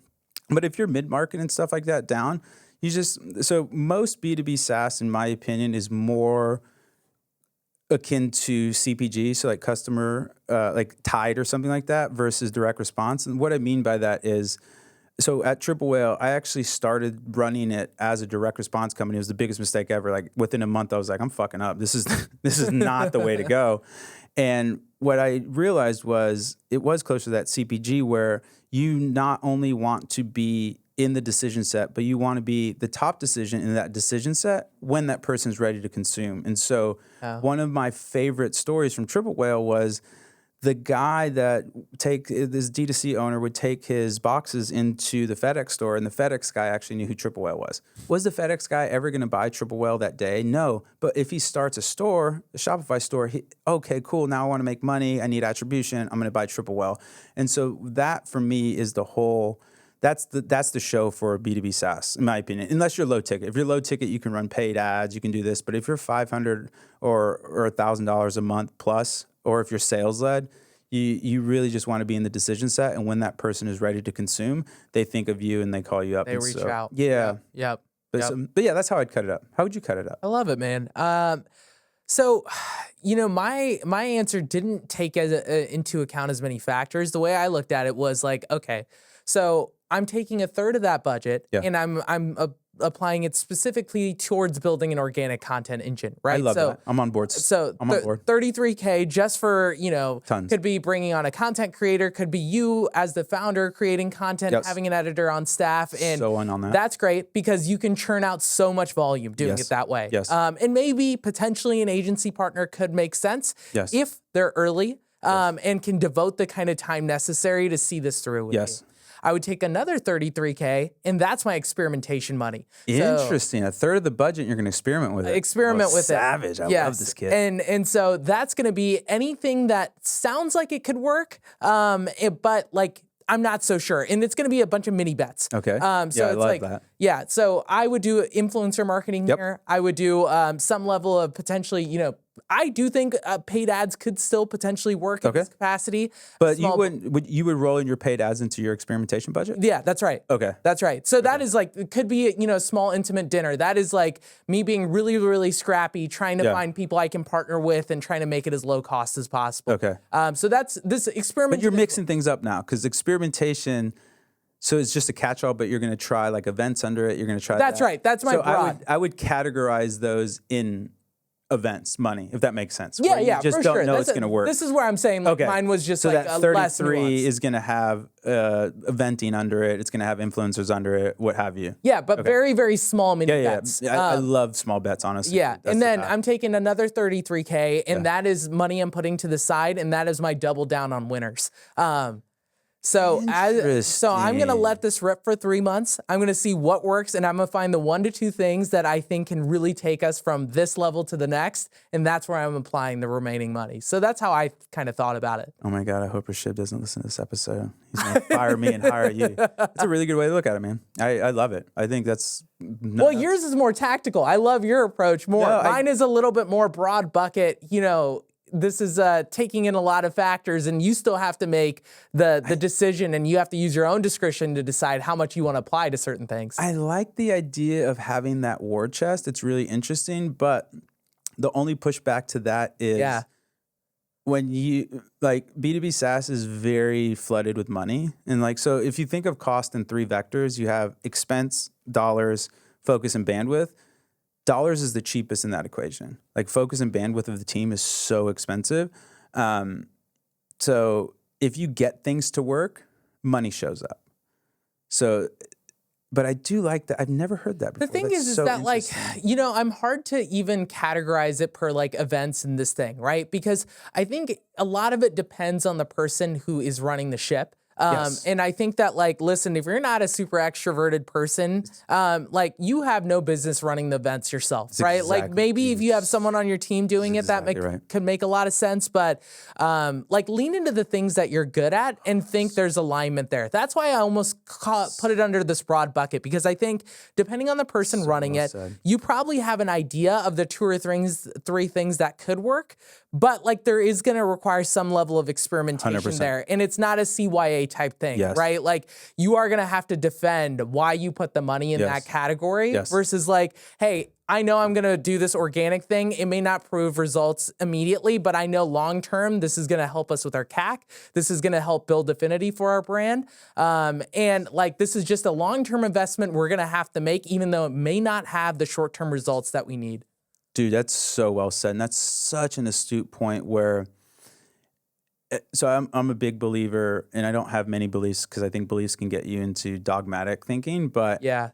But if you're mid-market and stuff like that down, so most B2B SaaS, in my opinion, is more akin to CPG, so like customer, like Tide or something like that, versus direct response. And what I mean by that is, so at Triple Whale, I actually started running it as a direct response company. It was the biggest mistake ever. Like within a month, I was like, I'm fucking up. This is not the way to go. And what I realized was it was closer to that CPG where you not only want to be in the decision set, but you want to be the top decision in that decision set when that person's ready to consume. And so one of my favorite stories from Triple Whale was the guy that this D2C owner would take his boxes into the FedEx store, and the FedEx guy actually knew who Triple Whale was. Was the FedEx guy ever going to buy Triple Whale that day? No. But if he starts a Shopify store, okay, cool, now I want to make money, I need attribution, I'm going to buy Triple Whale. And so that for me is the whole, that's the show for B2B SaaS, in my opinion, unless you're low ticket. If you're low ticket, you can run paid ads, you can do this. But if you're $500 or $1,000 a month plus, or if you're sales-led, you really just want to be in the decision set. And when that person is ready to consume, they think of you and they call you up. They reach out. Yeah. Yep. But yeah, that's how I'd cut it up. How would you cut it up? I love it, man. So, my answer didn't take into account as many factors. The way I looked at it was like, okay, so I'm taking a third of that budget and I'm applying it specifically towards building an organic content engine, right? I love that. I'm on board. So I'm on board. 33K just for, Tons. Could be bringing on a content creator, could be you as the founder creating content, having an editor on staff. And so on that. That's great because you can churn out so much volume doing it that way. Yes. And maybe potentially an agency partner could make sense if they're early and can devote the kind of time necessary to see this through with you. I would take another 33K, and that's my experimentation money. Interesting. A third of the budget, you're going to experiment with it. Experiment with savage. I love this kid. And so that's going to be anything that sounds like it could work, but like I'm not so sure. And it's going to be a bunch of mini bets. Okay. So I it's love like, that. Yeah. So I would do influencer marketing here. I would do some level of potentially, I do think paid ads could still potentially work in this capacity. But you would roll in your paid ads into your experimentation budget? Yeah, that's right. Okay. That's right. So that is like, it could be, a small intimate dinner. That is like me being really, really scrappy, trying to find people I can partner with and trying to make it as low cost as possible. Okay. So that's this experiment. But you're mixing things up now because experimentation, so it's just a catch-all, but you're going to try like events under it. You're going to try That's right. That's my broad. I would categorize those in events, money, if that makes sense. Yeah, you just don't know it's going to work. This is where I'm saying like mine was just so like that a less 33 nuanced. is going to have eventing under it. It's going to have influencers under it, what have you. Yeah, but very, very small mini bets. I love small bets, honestly. Yeah, and then I'm taking another 33K, and that is money I'm putting to the side, and that is my double down on winners. So I'm going to let Interesting. this rip for 3 months. I'm going to see what works, and I'm going to find the 1 to 2 things that I think can really take us from this level to the next, and that's where I'm applying the remaining money. So that's how I kind of thought about it. Oh my God, I hope Rashid doesn't listen to this episode. He's going to fire me and hire you. That's a really good way to look at it, man. I love it. I think that's... Well, yours is more tactical. I love your approach more. No, Mine is a little bit more broad bucket. You know, this is taking in a lot of factors, and you still have to make the decision, and you have to use your own discretion to decide how much you want to apply to certain things. I like the idea of having that war chest. It's really interesting, but the only pushback to that is when you, like, B2B SaaS is very flooded with money. And like, so if you think of cost in 3 vectors, you have expense, dollars, focus, and bandwidth. Dollars is the cheapest in that equation. Like, focus and bandwidth of the team is so expensive. So if you get things to work, money shows up. So, but I do like that. I've never heard that before. The thing That's is so that, like, interesting. you know, I'm hard to even categorize it per like events in this thing, right? Because I think a lot of it depends on the person who is running the ship. Yes. And I think that, like, listen, if you're not a super extroverted person, like, you have no business running the events yourself, right? Like, exactly- maybe if you have someone on your team doing it, that exactly right. could make a lot of sense. But like, lean into the things that you're good at and think there's alignment there. That's why I almost put it under this broad bucket, because I think depending on the person running well it, said. you probably have an idea of the 2 or 3 things that could work. But like, there is going to require some level of experimentation 100%. there. And it's not a CYA type thing, Yes. right? Like, you are going to have to defend why you put the money in Yes. that category Yes. versus like, hey, I know I'm going to do this organic thing. It may not prove results immediately, but I know long-term, this is going to help us with our CAC. This is going to help build affinity for our brand. And like, this is just a long-term investment we're going to have to make, even though it may not have the short-term results that we need. Dude, that's so well said. And that's such an astute point where, so I'm a big believer, and I don't have many beliefs because I think beliefs can get you into dogmatic thinking, but Yeah.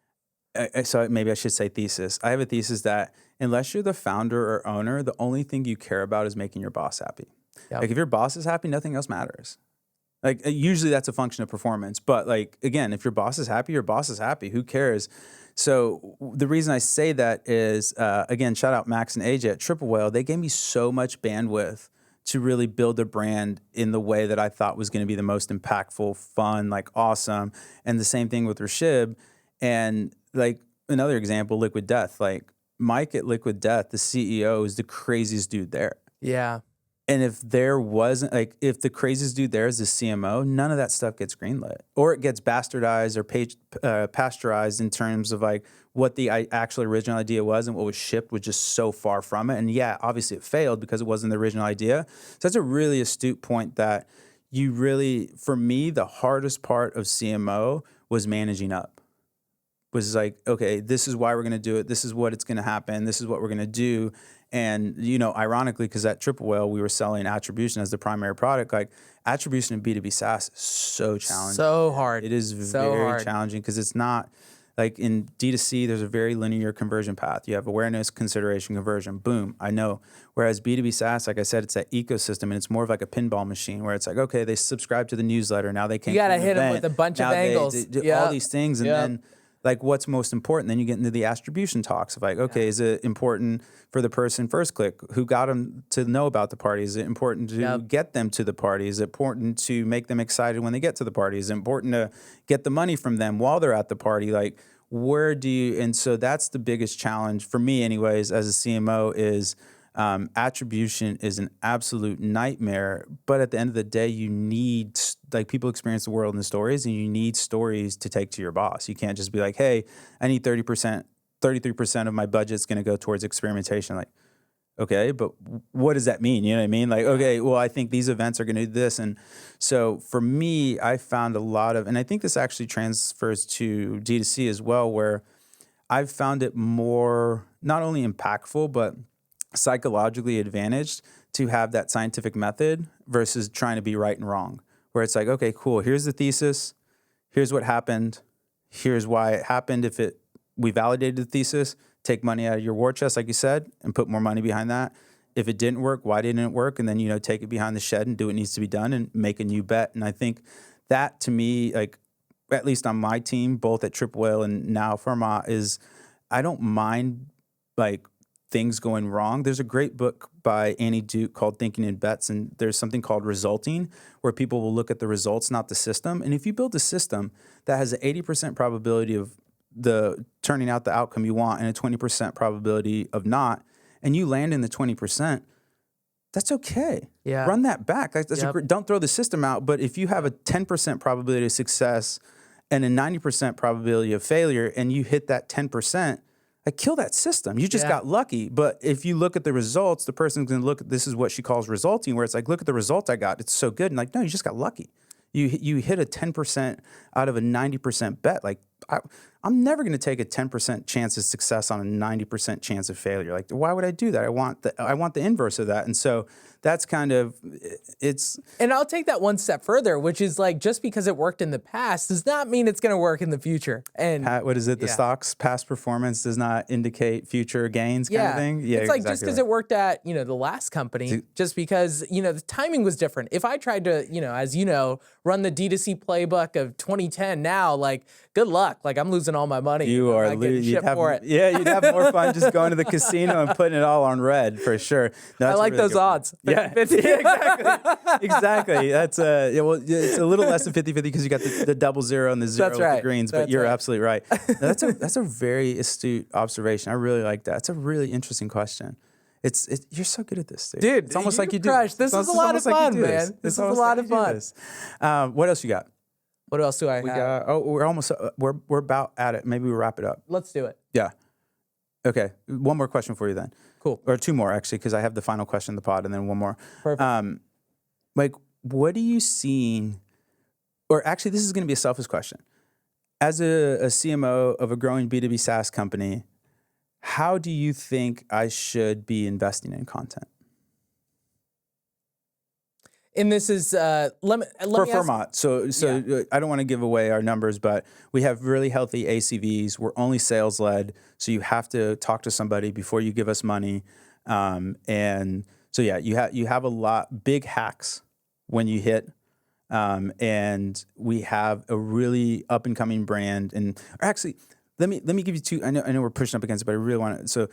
so maybe I should say thesis. I have a thesis that unless you're the founder or owner, the only thing you care about is making your boss happy. Yep. Like, if your boss is happy, nothing else matters. Like, usually that's a function of performance. But like, again, if your boss is happy, your boss is happy. Who cares? So the reason I say that is, again, shout out Max and AJ at Triple Whale. They gave me so much bandwidth to really build a brand in the way that I thought was going to be the most impactful, fun, like, awesome. And the same thing with Rashid. And like, another example, Liquid Death. Like, Mike at Liquid Death, the CEO, is the craziest dude there. Yeah. And if there wasn't, like, if the craziest dude there is the CMO, none of that stuff gets greenlit, or it gets bastardized or pasteurized in terms of like what the actual original idea was, and what was shipped was just so far from it. And yeah, obviously it failed because it wasn't the original idea. So that's a really astute point that you really, for me, the hardest part of CMO was managing up. Was like, okay, this is why we're going to do it. This is what it's going to happen. This is what we're going to do. And, you know, ironically, because at Triple Whale, we were selling attribution as the primary product. Like, attribution in B2B SaaS is so challenging. So hard. It is So very hard. challenging because it's not like in D2C, there's a very linear conversion path. You have awareness, consideration, conversion. Boom, I know. Whereas B2B SaaS, like I said, it's that ecosystem, and it's more of like a pinball machine where it's like, okay, they subscribe to the newsletter. Now they came. You got to to an hit them event. with a bunch of Now they angles. do Yeah. all these things. And then, like, what's most important? Then you get into the attribution talks of like, okay, is it important for the person first click? Who got them to know about the party? Is it important to get them to the party? Is it important to make them excited when they get to the party? Is it important to get the money from them while they're at the party? Like, where do you, and so that's the biggest challenge for me anyways, as a CMO, is attribution is an absolute nightmare. But at the end of the day, you need, like, people experience the world in the stories, and you need stories to take to your boss. You can't just be like, hey, I need 33% of my budget's going to go towards experimentation. Like, okay, but what does that mean? You know what I mean? Like, okay, well, I think these events are going to do this. And so for me, I found a lot of, and I think this actually transfers to D2C as well, where I've found it more, not only impactful, but psychologically advantaged to have that scientific method versus trying to be right and wrong, where it's like, okay, cool, here's the thesis, here's what happened, here's why it happened. If we validated the thesis, take money out of your war chest, like you said, and put more money behind that. If it didn't work, why didn't it work? And then, you know, take it behind the shed and do what needs to be done and make a new bet. And I think that to me, like at least on my team, both at Triple Whale and now Pharma, is I don't mind like things going wrong. There's a great book by Annie Duke called Thinking in Bets, and there's something called resulting, where people will look at the results, not the system. And if you build a system that has an 80% probability of the turning out the outcome you want and a 20% probability of not, and you land in the 20%, that's okay. Yeah. Run that back. That's don't throw the system out. But if you have a 10% probability of success and a 90% probability of failure, and you hit that 10%, like kill that system. You just got lucky. But if you look at the results, the person's going to look at, this is what she calls resulting, where it's like, look at the result I got. It's so good. And like, no, you just got lucky. You hit a 10% out of a 90% bet. Like I'm never going to take a 10% chance of success on a 90% chance of failure. Like, why would I do that? I want the inverse of that. And so that's kind of it's. And I'll take that one step further, which is like, just because it worked in the past does not mean it's going to work in the future. And what is it? The stocks past performance does not indicate future gains kind of thing. Yeah, it's like just because it worked at the last company, just because the timing was different. If I tried to as run the D2C playbook of 2010 now, like good luck. Like I'm losing all my money. You are losing for it. Yeah, you'd have more fun just going to the casino and putting it all on red for sure. No, I like those odds. Yeah, exactly. That's it's a little less than 50-50 because you got the double zero and the zero with the greens, but you're absolutely right. No, that's a very astute observation. I really like that. It's a really interesting question. You're so good at this, dude. It's almost like you do. This is a lot of fun, man. This is a lot of fun. What else you got? What else do I have? We're almost we're about at it. Maybe we'll wrap it up. Let's do it. Yeah. Okay. One more question for you then. Cool. Or two more actually, because I have the final question in the pod, and then one more. Perfect. Like, what are you seeing? Or actually, this is going to be a selfish question. As a CMO of a growing B2B SaaS company, how do you think I should be investing in content? And this is let me for Vermont. So I don't want to give away our numbers, but we have really healthy ACVs. We're only sales led, so you have to talk to somebody before you give us money. And so you have a lot big hacks when you hit. And we have a really up and coming brand. And actually, let me give you two. I know we're pushing up against it, but I really want to. So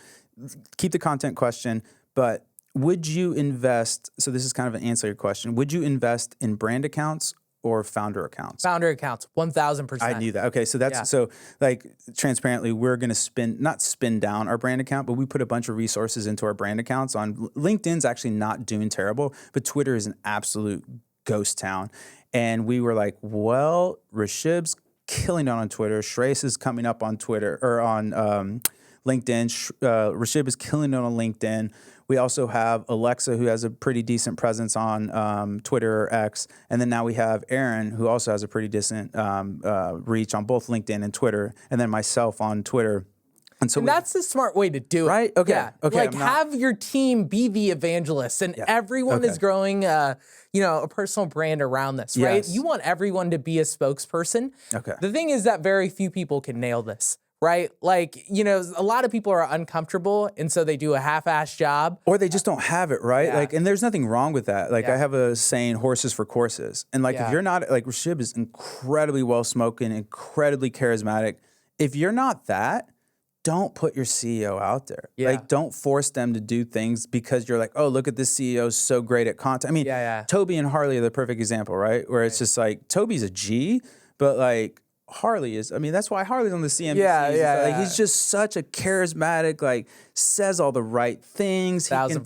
keep the content question, but. Would you invest, so this is kind of an ancillary question, would you invest in brand accounts or founder accounts? Founder accounts, 1,000%. I knew that. Okay, so that's, so like transparently, we're going to not spin down our brand account, but we put a bunch of resources into our brand accounts. On LinkedIn's actually not doing terrible, but Twitter is an absolute ghost town. And we were like, well, Rashib's killing it on Twitter. Shreyas is coming up on Twitter, or on LinkedIn. Rashib is killing it on LinkedIn. We also have Alexa, who has a pretty decent presence on Twitter or X. And then now we have Aaron, who also has a pretty decent reach on both LinkedIn and Twitter. And then myself on Twitter. And so that's the smart way to do it. Right? Okay. Yeah. Okay. Like have your team be the evangelist, and everyone is growing a personal brand around this, right? Yes. You want everyone to be a spokesperson. Okay. The thing is that very few people can nail this. Right? Like, a lot of people are uncomfortable, and so they do a half-assed job. Or they just don't have it, right? Like, and there's nothing wrong with that. Like, I have a saying, horses for courses. And like, if you're not, like, Rashib is incredibly well-spoken, incredibly charismatic. If you're not that, don't put your CEO out there. Yeah. Like, don't force them to do things because you're like, oh, look at this CEO is so great at content. I mean, Toby and Harley are the perfect example, right? Where it's just like, Toby's a G, but like, Harley is, that's why Harley's on the CNBC. Like, he's just such a charismatic, like, says all the right things. He can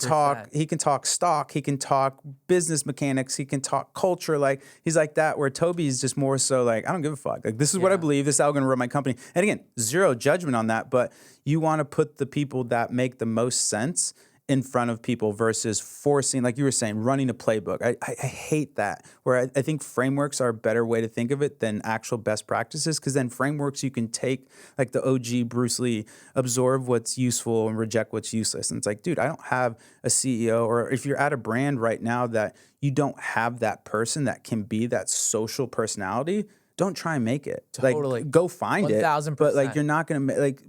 talk stock, he can talk business mechanics, he can talk culture. Like, he's like that, where Toby's just more so like, I don't give a fuck. Like, this is what I believe, this is how I'm gonna run my company. And again, zero judgment on that, but you wanna put the people that make the most sense in front of people versus forcing, like you were saying, running a playbook. I hate that, where I think frameworks are a better way to think of it than actual best practices, because then frameworks you can take, like the OG Bruce Lee, absorb what's useful and reject what's useless. And it's like, dude, I don't have a CEO, or if you're at a brand right now that you don't have that person that can be that social personality, don't try and make it. Totally. Like, go find 1,000%. it. But like, you're not going to like,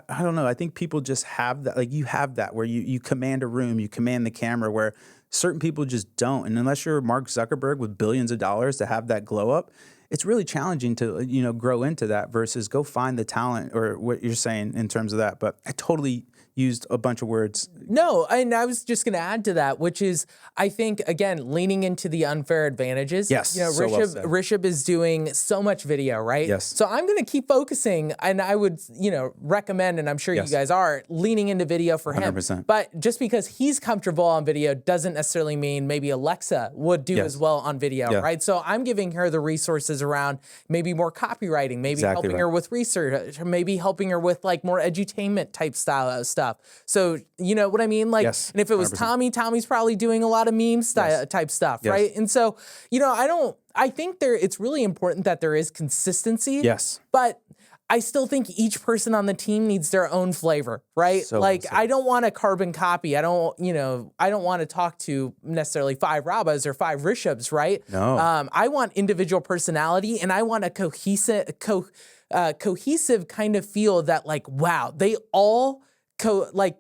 I don't know. I think people just have that. Like, you have that where you command a room, you command the camera, where certain people just don't. And unless you're Mark Zuckerberg with billions of dollars to have that glow up, it's really challenging to, grow into that versus go find the talent, or what you're saying in terms of that. But I totally used a bunch of words. No, and I was just going to add to that, which is, I think, again, leaning into the unfair advantages. Yes, so well said. Rishabh is doing so much video, right? Yes. So I'm going to keep focusing, and I would, recommend, and I'm sure you guys are, leaning into video for him. 100%. But just because he's comfortable on video doesn't necessarily mean maybe Alexa would do as well on video, right? So I'm giving her the resources around maybe more copywriting, maybe helping her with research, or maybe helping her with like more edutainment type style of stuff. So, you know what I mean? Like, and if it was 100%. Tommy's probably doing a lot of meme style type stuff, right? And so, I think it's really important that there is consistency. Yes. But I still think each person on the team needs their own flavor, right? So I don't want a carbon copy. I don't want to talk to necessarily 5 Rabas or 5 Rishabs, right? No. I want individual personality, and I want a cohesive kind of feel that like, wow, they all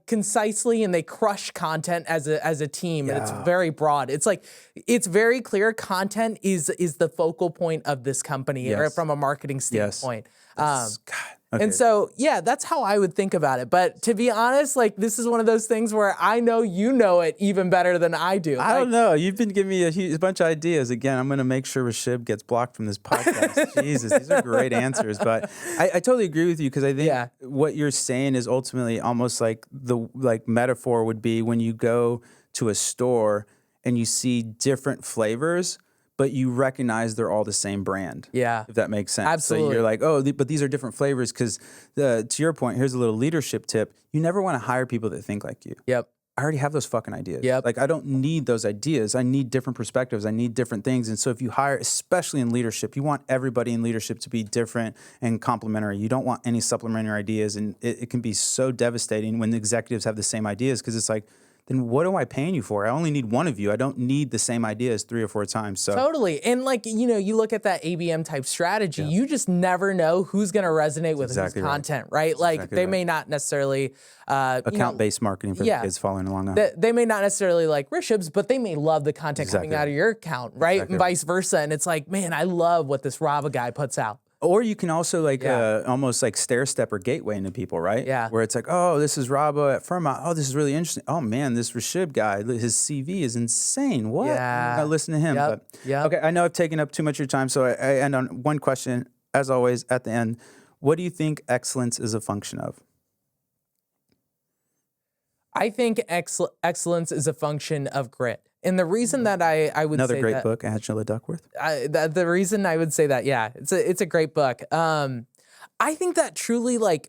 concisely, and they crush content as a team, and it's very broad. It's like, it's very clear content is the focal point of this company, or from a marketing standpoint. And so, that's how I would think about it. But to be honest, like, this is one of those things where I know you know it even better than I do. I don't know. You've been giving me a bunch of ideas. Again, I'm going to make sure Rishabh gets blocked from this podcast. Jesus, these are great answers. But I totally agree with you, because I think what you're saying is ultimately almost like the metaphor would be when you go to a store and you see different flavors, but you recognize they're all the same brand. Yeah. If that makes sense. Absolutely. So you're like, but these are different flavors, because to your point, here's a little leadership tip. You never want to hire people that think like you. Yep. I already have those fucking ideas. Yep. Like, I don't need those ideas. I need different perspectives. I need different things. And so if you hire, especially in leadership, you want everybody in leadership to be different and complementary. You don't want any supplementary ideas. And it can be so devastating when the executives have the same ideas, because it's like, then what am I paying you for? I only need one of you. I don't need the same ideas 3 or 4 times. So totally. And you look at that ABM type strategy, you just never know who's going to resonate with whose content, right? Like, they may not necessarily account-based marketing for the kids following along on. They may not necessarily like Rishab's, but they may love the content coming out of your account, right? And vice versa. And it's like, man, I love what this Rava guy puts out. Or you can also almost like stair step or gateway into people, right? Yeah. Where it's like, oh, this is Rabo at Firma. Oh, this is really interesting. Oh man, this Rishabh guy, his CV is insane. What? Yeah. I listen to him. Okay, I know I've taken up too much of your time, so I end on one question, as always, at the end. What do you think excellence is a function of? I think excellence is a function of grit. And the reason that I would another say great that, book, Angela Duckworth. The reason I would say that, it's a great book. I think that truly, luck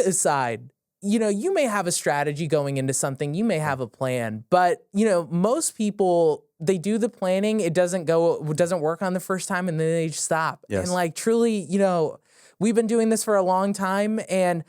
aside, you may have a strategy going into something, you may have a plan, but most people, they do the planning, it doesn't work on the first time, and then they just stop. Yes. And truly, we've been doing this for a long time, and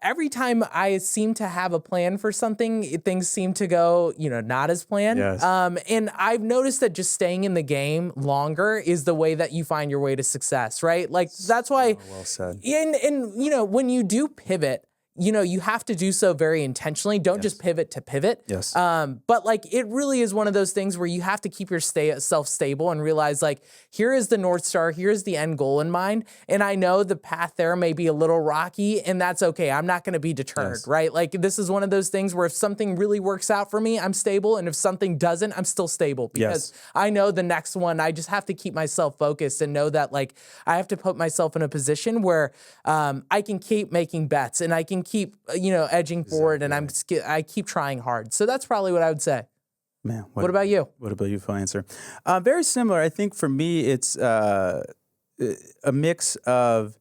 every time I seem to have a plan for something, things seem to go, not as planned. Yes. And I've noticed that just staying in the game longer is the way that you find your way to success, right? Like, that's why. Well said. And when you do pivot, you have to do so very intentionally. Don't just pivot to pivot. Yes. But it really is one of those things where you have to keep yourself stable and realize, here is the North Star, here's the end goal in mind. And I know the path there may be a little rocky, and that's okay. I'm not going to be deterred, right? This is one of those things where if something really works out for me, I'm stable. And if something doesn't, I'm still stable, because I know the next one, I just have to keep myself focused and know that I have to put myself in a position where I can keep making bets, and I can keep edging forward, and I keep trying hard. So that's probably what I would say. Man, what about you? What about you? Full answer. Very similar. I think for me, it's a mix of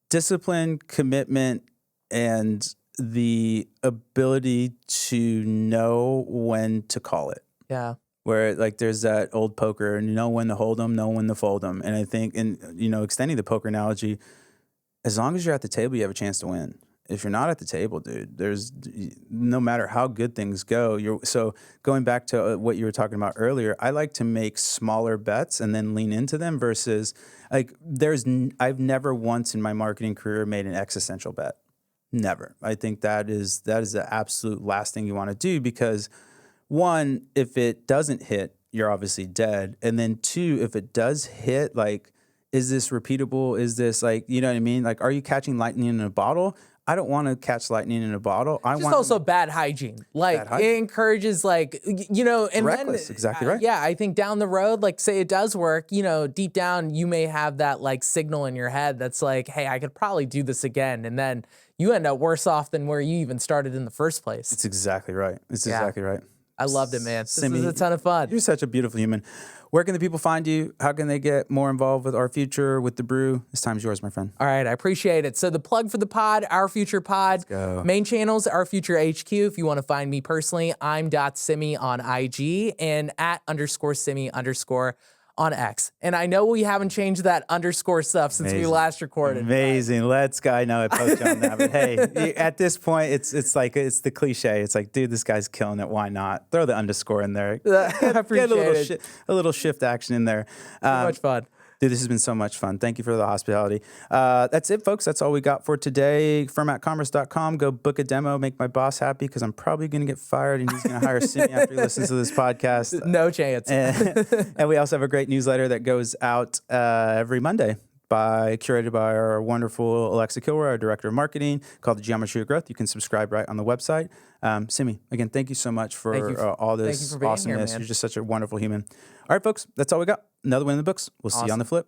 discipline, commitment, and the ability to know when to call it. Yeah. Where there's that old poker, and know when to hold them, know when to fold them. And I think, extending the poker analogy, as long as you're at the table, you have a chance to win. If you're not at the table, dude, there's no matter how good things go. So going back to what you were talking about earlier, I like to make smaller bets and then lean into them versus I've never once in my marketing career made an existential bet. Never. I think that is the absolute last thing you want to do, because one, if it doesn't hit, you're obviously dead. And then 2, if it does hit, like, is this repeatable? Is this like, you know what I mean? Like, are you catching lightning in a bottle? I don't want to catch lightning in a bottle. I Just want also bad hygiene. Like Bad hygiene. it encourages like, you know, and Reckless, then, exactly right. Yeah, I think down the road, like say it does work, you know, deep down you may have that like signal in your head that's like, hey, I could probably do this again. And then you end up worse off than where you even started in the first place. It's exactly right. It's exactly right. I loved it, man. This Simi, was a ton of fun. You're such a beautiful human. Where can the people find you? How can they get more involved with Our Future, with the brew? This time's yours, my friend. All right, I appreciate it. So the plug for the pod, Our Future Pod. go. Main channels, Our Future HQ. If you want to find me personally, I'm .simi on IG and @_simi_ on X. And I know we haven't changed that underscore stuff since we last recorded. Amazing. Let's go. I know I post you on that, but hey, at this point, it's like it's the cliche. It's like, dude, this guy's killing it. Why not? Throw the underscore in there. I appreciate it. A little shift action in there. So much fun. Dude, this has been so much fun. Thank you for the hospitality. That's it, folks. That's all we got for today. Firmatcommerce.com. Go book a demo. Make my boss happy because I'm probably going to get fired and he's going to hire Simi after he listens to this podcast. No chance. And we also have a great newsletter that goes out every Monday curated by our wonderful Alexa Kilroy, our director of marketing, called The Geometry of Growth. You can subscribe right on the website. Simi, again, thank you so much for all this being here, awesomeness. man. You're just such a wonderful human. All right, folks, that's all we got. Another win in the books. We'll see you on the flip.